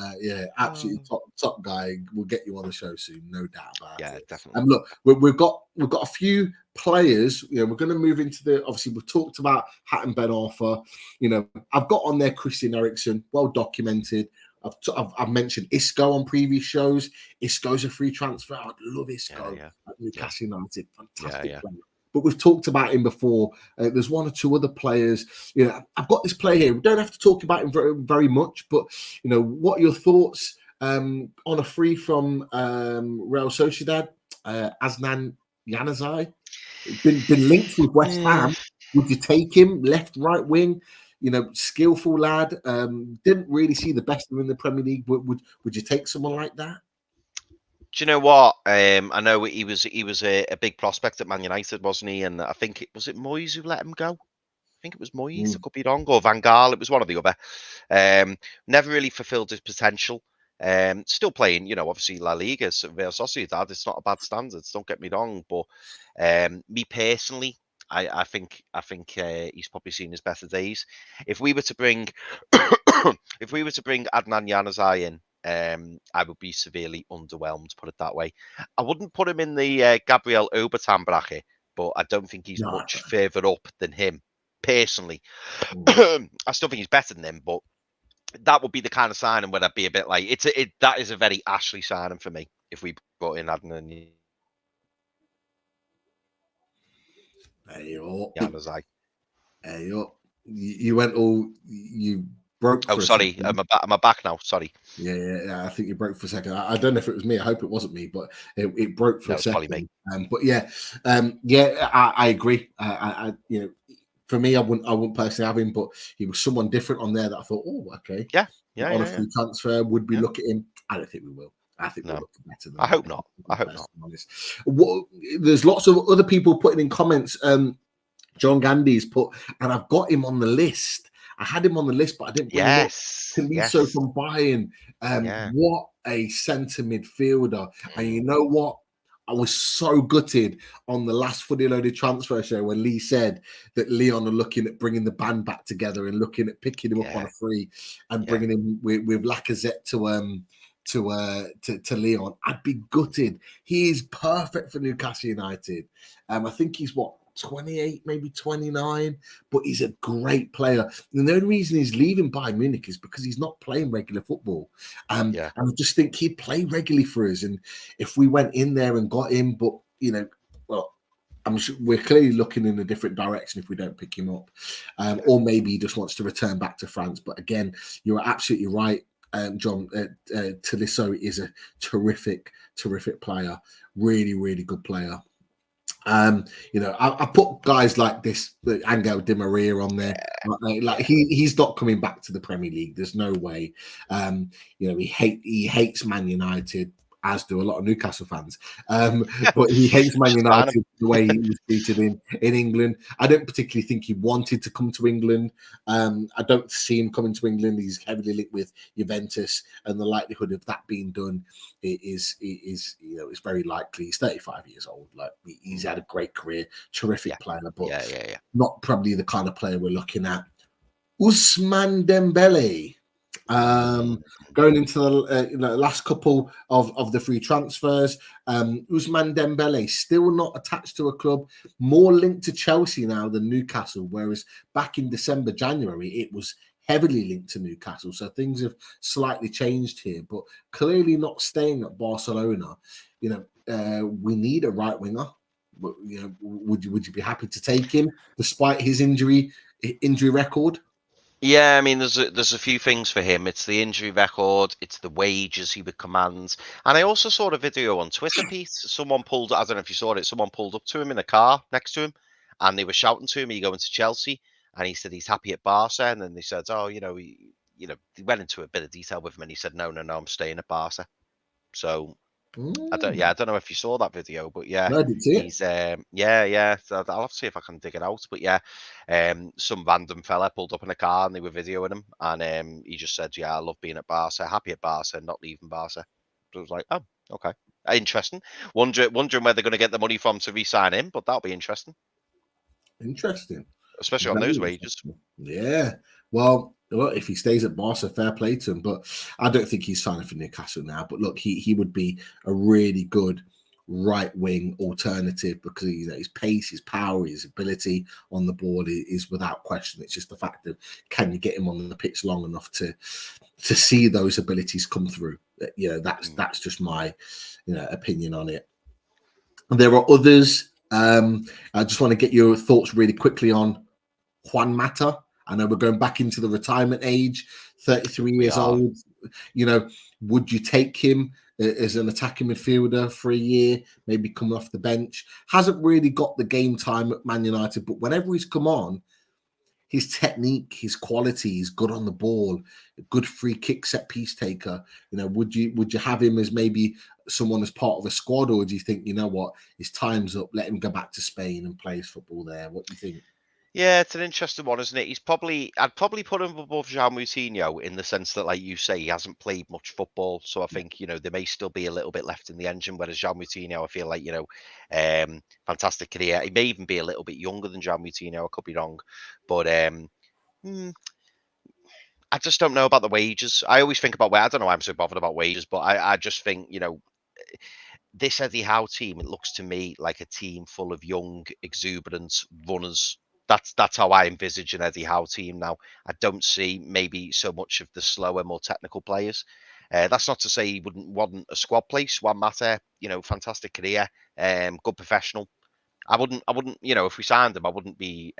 Speaker 1: absolutely top guy. We'll get you on the show soon, no doubt about it.
Speaker 2: Yeah, definitely.
Speaker 1: And look, we've got a few players. We're going to move into the. Obviously, we've talked about Hatton Ben Arfa. I've got on there Christian Eriksen, well documented. I've mentioned Isco on previous shows. Isco's a free transfer. I'd love Isco at Newcastle United. Fantastic player. But we've talked about him before. There's one or two other players. I've got this player here. We don't have to talk about him very, very much. But what are your thoughts on a free from Real Sociedad? Adnan Januzaj, been linked with West Ham. Would you take him left, right wing? Skillful lad. Didn't really see the best of him in the Premier League. Would you take someone like that?
Speaker 2: Do you know what? I know he was a big prospect at Man United, wasn't he? And I think it was Moyes who let him go. I think it was Moyes. I could be wrong, or Van Gaal. It was one or the other. Never really fulfilled his potential. Still playing, obviously La Liga, Real Sociedad. It's not a bad standards. Don't get me wrong, but me personally, I think he's probably seen his better days. If we were to bring Adnan Januzaj in, I would be severely underwhelmed, put it that way. I wouldn't put him in the Gabriel Obertan bracket, but I don't think he's much further up than him, personally. I still think he's better than him, but that would be the kind of signing where I'd be a bit like, that is a very Ashley signing for me, if we brought in Adnan Januzaj.
Speaker 1: You went all, you broke.
Speaker 2: Oh, sorry. Am I back now? Sorry.
Speaker 1: Yeah. I think you broke for a second. I don't know if it was me. I hope it wasn't me, but it broke for a second.
Speaker 2: Probably me.
Speaker 1: But I agree. For me, I wouldn't personally have him, but he was someone different on there that I thought, oh, okay.
Speaker 2: Yeah.
Speaker 1: On a free transfer, would we look at him? I don't think we will. I think we'll look better than
Speaker 2: I hope not.
Speaker 1: There's lots of other people putting in comments. John Gandy's put, and I've got him on the list. I had him on the list, but I didn't bring him up. Tolisso from Bayern. What a centre midfielder. And you know what? I was so gutted on the last Fully Loaded transfer show when Lee said that Leon are looking at bringing the band back together and looking at picking him up on a free and bringing him with Lacazette to Leon. I'd be gutted. He is perfect for Newcastle United. I think he's 28, maybe 29, but he's a great player. And the only reason he's leaving Bayern Munich is because he's not playing regular football. And I just think he'd play regularly for us. And if we went in there and got him, but, well, I'm sure we're clearly looking in a different direction if we don't pick him up. Or maybe he just wants to return back to France. But again, you're absolutely right, John. Tolisso is a terrific player. Really, really good player. I put guys like this, Angel Di Maria, on there. Like he's not coming back to the Premier League. There's no way. He hates Man United, as do a lot of Newcastle fans. But he hates Man United the way he was treated in England. I don't particularly think he wanted to come to England. I don't see him coming to England. He's heavily linked with Juventus, and the likelihood of that being done is very likely. He's 35 years old. Like, he's had a great career, terrific player, but not probably the kind of player we're looking at. Ousmane Dembele. Going into the last couple of the free transfers, Ousmane Dembele still not attached to a club, more linked to Chelsea now than Newcastle, whereas back in December, January, it was heavily linked to Newcastle. So things have slightly changed here, but clearly not staying at Barcelona. We need a right winger. Would you be happy to take him despite his injury record?
Speaker 2: Yeah, I mean, there's a few things for him. It's the injury record, it's the wages he would command, and I also saw a video on Twitter, Pete. Someone pulled, I don't know if you saw it, someone pulled up to him in a car next to him, and they were shouting to him, "Are you going to Chelsea?" And he said he's happy at Barca, and then they said, "Oh, they went into a bit of detail with him, and he said, no, I'm staying at Barca." So I don't know if you saw that video, but yeah,
Speaker 1: no, I didn't see it.
Speaker 2: he's So I'll have to see if I can dig it out. But yeah, some random fella pulled up in a car and they were videoing him, and he just said, "Yeah, I love being at Barca, happy at Barca, not leaving Barca." So I was like, "Oh, okay, interesting." Wondering where they're going to get the money from to re-sign him, but that'll be interesting.
Speaker 1: Interesting,
Speaker 2: especially on those wages.
Speaker 1: Yeah. Well, if he stays at Barca, fair play to him. But I don't think he's signing for Newcastle now. But look, he would be a really good right wing alternative because his pace, his power, his ability on the board is without question. It's just the fact of, can you get him on the pitch long enough to see those abilities come through? That's just my opinion on it. There are others. I just want to get your thoughts really quickly on Juan Mata. I know we're going back into the retirement age, 33 years old. Would you take him as an attacking midfielder for a year, maybe coming off the bench? Hasn't really got the game time at Man United, but whenever he's come on, his technique, his quality, he's good on the ball, a good free kick set piece taker. Would you have him as maybe someone as part of a squad, or do you think, his time's up, let him go back to Spain and play his football there? What do you think?
Speaker 2: Yeah, it's an interesting one, isn't it? I'd probably put him above João Moutinho in the sense that, like you say, he hasn't played much football. So I think, there may still be a little bit left in the engine. Whereas João Moutinho, I feel like, fantastic career. He may even be a little bit younger than João Moutinho. I could be wrong. But I just don't know about the wages. I always think about I don't know why I'm so bothered about wages, but I just think, this Eddie Howe team, it looks to me like a team full of young, exuberant runners. That's how I envisage an Eddie Howe team now. I don't see maybe so much of the slower, more technical players. That's not to say he wouldn't want a squad place. Juan Mata, fantastic career, good professional. I wouldn't, if we signed him, I wouldn't be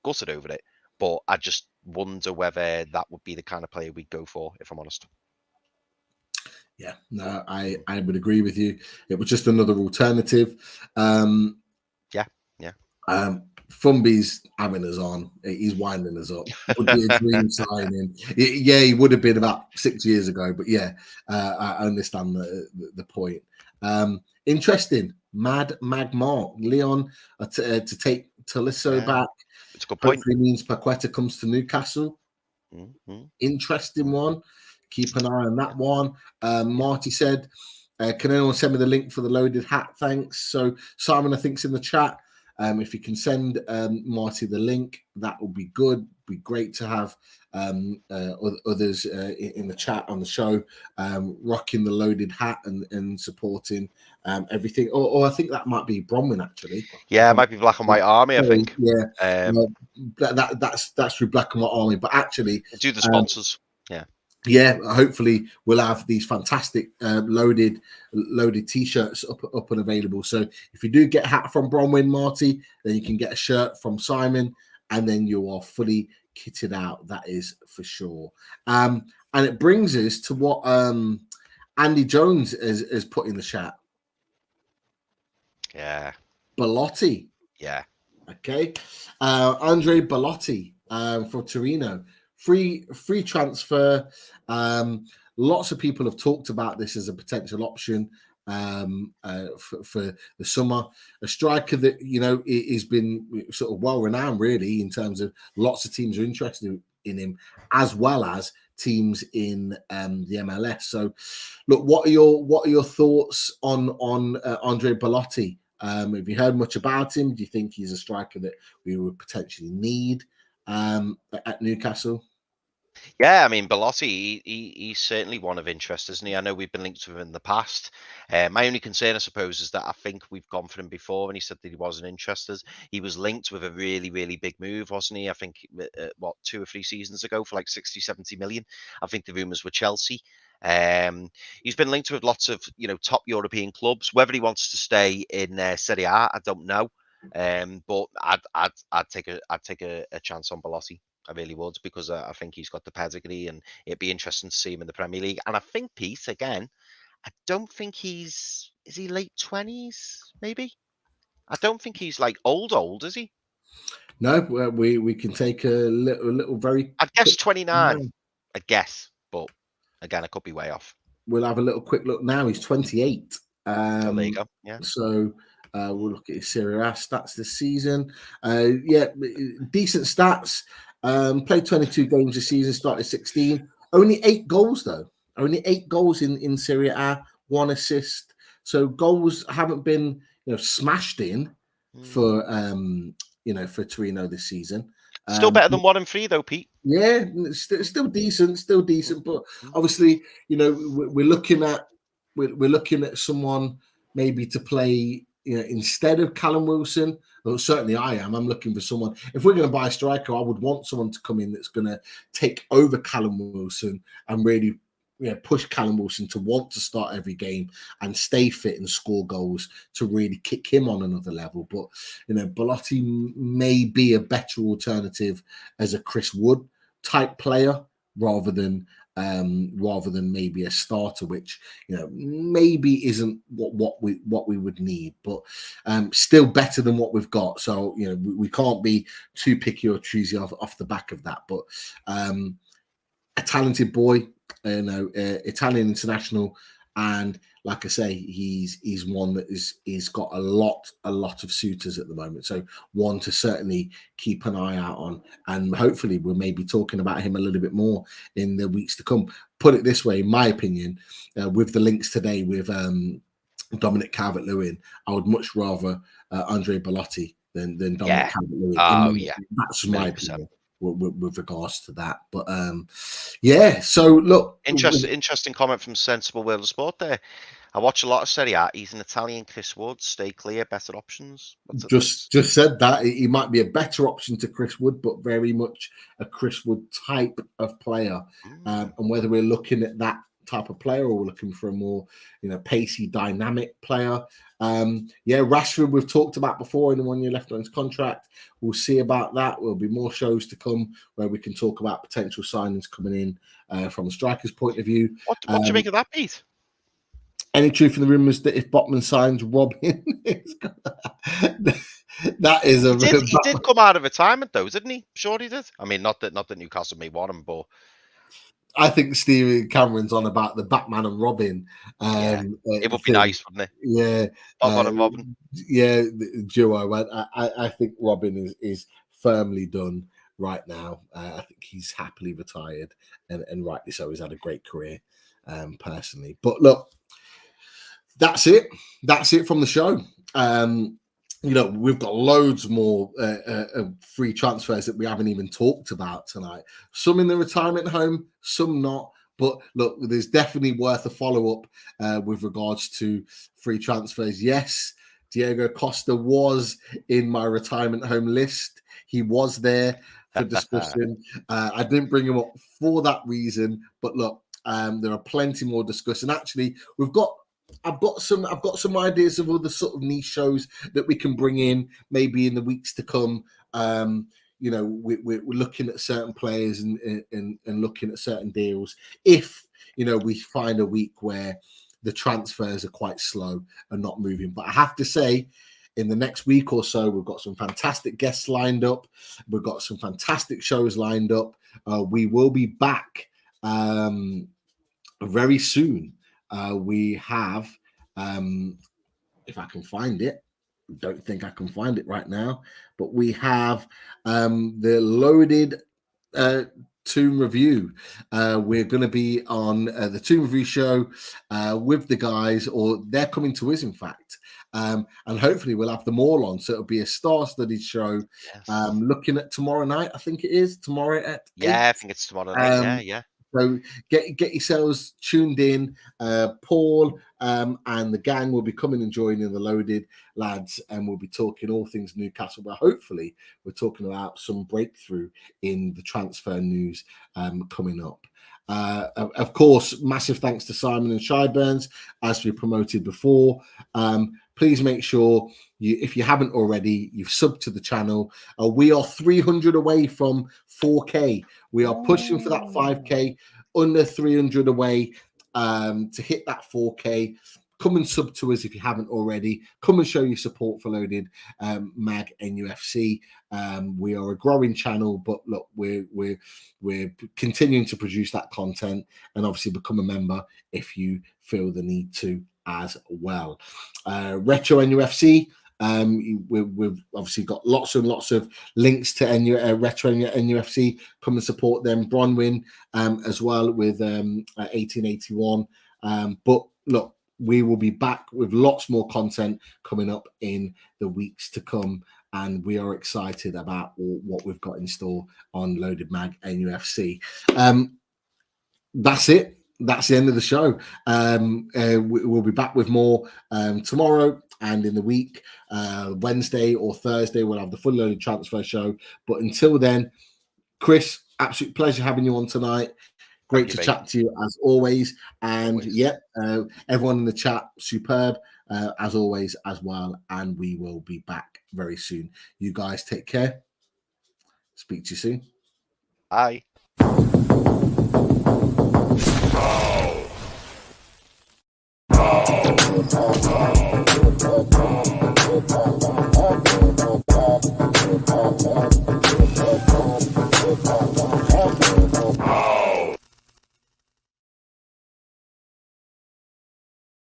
Speaker 2: gutted over it. But I just wonder whether that would be the kind of player we'd go for, if I'm honest.
Speaker 1: Yeah, no, I would agree with you. It was just another alternative. Fumby's having us on. He's winding us up. Would be a dream signing. He would have been about 6 years ago, but I understand the point. Interesting. Mag Leon to take Tolisso back.
Speaker 2: It's a good point.
Speaker 1: Hopefully means Paqueta comes to Newcastle. Mm-hmm. Interesting one. Keep an eye on that one. Marty said, can anyone send me the link for the loaded hat? Thanks. So Simon, I think's in the chat. If you can send Marty the link, that would be good. be great to have others in the chat on the show, rocking the loaded hat and supporting everything. Or I think that might be Bronwyn actually.
Speaker 2: Yeah, it might be Black and White Army, I think.
Speaker 1: Yeah,
Speaker 2: Um,
Speaker 1: that's through Black and White Army. But actually,
Speaker 2: do the sponsors. Yeah.
Speaker 1: Yeah, hopefully we'll have these fantastic loaded t-shirts up and available. So if you do get a hat from Bronwyn Marty, then you can get a shirt from Simon, and then you are fully kitted out. That is for sure. And it brings us to what Andy Jones has put in the chat.
Speaker 2: Yeah.
Speaker 1: Belotti.
Speaker 2: Yeah.
Speaker 1: Okay. Andre Belotti for Torino. Free transfer. Lots of people have talked about this as a potential option for the summer. A striker that, you know, has been sort of well renowned, really, in terms of lots of teams are interested in him, as well as teams in the MLS. So, look, what are your thoughts on Andre Belotti? Have you heard much about him? Do you think he's a striker that we would potentially need at Newcastle?
Speaker 2: Yeah, I mean, Belotti, he's certainly one of interest, isn't he? I know we've been linked with him in the past. My only concern, I suppose, is that I think we've gone for him before, and he said that he wasn't interested. He was linked with a really, really big move, wasn't he? I think, 2 or 3 seasons ago for like 60, 70 million. I think the rumours were Chelsea. He's been linked with lots of, you know, top European clubs. Whether he wants to stay in Serie A, I don't know. But I'd take a chance on Belotti. I really would, because I think he's got the pedigree, and it'd be interesting to see him in the Premier League. And I think, Pete, again, I don't think is he late 20s, maybe? I don't think he's like old, is he?
Speaker 1: No, we can take a little very.
Speaker 2: I guess 29. I guess, but again, I could be way off.
Speaker 1: We'll have a little quick look now. He's 28.
Speaker 2: So there you go. Yeah.
Speaker 1: So we'll look at his Serie A stats this season. Decent stats. Played 22 games this season, started 16. Only 8 goals, though. Only 8 goals in Serie A, 1 assist. So goals haven't been, you know, smashed in for for Torino this season.
Speaker 2: Still better than 1 and 3, though, Pete.
Speaker 1: Yeah, still decent. But obviously, you know, we're looking at someone maybe to play, you know, instead of Callum Wilson. Well, certainly I am. I'm looking for someone. If we're going to buy a striker, I would want someone to come in that's going to take over Callum Wilson and really, you know, push Callum Wilson to want to start every game and stay fit and score goals to really kick him on another level. But, you know, Belotti may be a better alternative as a Chris Wood type player rather than maybe a starter, which, you know, maybe isn't what we would need, but still better than what we've got. So, you know, we can't be too picky or choosy off the back of that. But a talented boy, you know, Italian international, and like I say, he's one that is got a lot of suitors at the moment. So one to certainly keep an eye out on, and hopefully we'll maybe talking about him a little bit more in the weeks to come. Put it this way, in my opinion, with the links today with Dominic Calvert-Lewin, I would much rather Andre Belotti than Dominic Calvert-Lewin.
Speaker 2: Oh, yeah.
Speaker 1: That's my opinion with regards to that. But yeah, so look,
Speaker 2: interesting comment from Sensible World of Sport there. I watch a lot of Serie A. He's an Italian Chris Wood. Stay clear, better options.
Speaker 1: Just said that he might be a better option to Chris Wood, but very much a Chris Wood type of player. And whether we're looking at that type of player or we're looking for a more, you know, pacey, dynamic player. Rashford we've talked about before in the 1 year left on his contract. We'll see about that. There'll be more shows to come where we can talk about potential signings coming in from a striker's point of view.
Speaker 2: What do you make of that, Pete?
Speaker 1: Any truth in the rumours that if Botman signs Robin, that is a.
Speaker 2: He did come out of retirement though, didn't he? Sure, he did. I mean, not that Newcastle may want him, but
Speaker 1: I think Stephen Cameron's on about the Batman and Robin.
Speaker 2: It would be nice, wouldn't it?
Speaker 1: Yeah,
Speaker 2: Batman and Robin.
Speaker 1: Yeah, the duo. I think Robin is firmly done right now. I think he's happily retired, and rightly so. He's had a great career, personally. But look, that's it. That's it from the show. we've got loads more free transfers that we haven't even talked about tonight. Some in the retirement home, some not. But look, there's definitely worth a follow-up with regards to free transfers. Yes, Diego Costa was in my retirement home list. He was there for discussion. I didn't bring him up for that reason. But look, there are plenty more discussion. Actually, I've got some ideas of other sort of niche shows that we can bring in maybe in the weeks to come. We're looking at certain players and looking at certain deals. If we find a week where the transfers are quite slow and not moving, but I have to say, in the next week or so, we've got some fantastic guests lined up. We've got some fantastic shows lined up. We will be back very soon. We have, if I can find it, don't think I can find it right now, but we have the loaded Toon review. We're going to be on the Toon review show with the guys, or they're coming to us, in fact. And hopefully we'll have them all on. So it'll be a star-studded show.
Speaker 2: Yes.
Speaker 1: Looking at tomorrow night, I think it is tomorrow at 8.
Speaker 2: I think it's tomorrow night. Yeah.
Speaker 1: So get yourselves tuned in. Paul and the gang will be coming and joining the loaded lads, and we'll be talking all things Newcastle. But hopefully, we're talking about some breakthrough in the transfer news coming up. Of course, massive thanks to Simon and Shyburns, as we promoted before. Please make sure if you haven't already, you've subbed to the channel. We are 300 away from 4K. We are pushing for that 5K, under 300 away to hit that 4K. Come and sub to us if you haven't already. Come and show your support for Loaded Mag NUFC. We are a growing channel, but look, we're continuing to produce that content, and obviously become a member if you feel the need to as well. Retro NUFC. We've obviously got lots and lots of links to Retro NUFC. Come and support them. Bronwyn as well with 1881. But look, we will be back with lots more content coming up in the weeks to come, and we are excited about what we've got in store on Loaded Mag NUFC. That's it. That's the end of the show. We'll be back with more tomorrow, and in the week, Wednesday or Thursday, we'll have the Full Loaded Transfer Show. But until then, Chris, absolute pleasure having you on tonight. Great to chat to you as always. And everyone in the chat, superb as always as well. And we will be back very soon. You guys take care. Speak to you soon.
Speaker 2: Bye. Oh.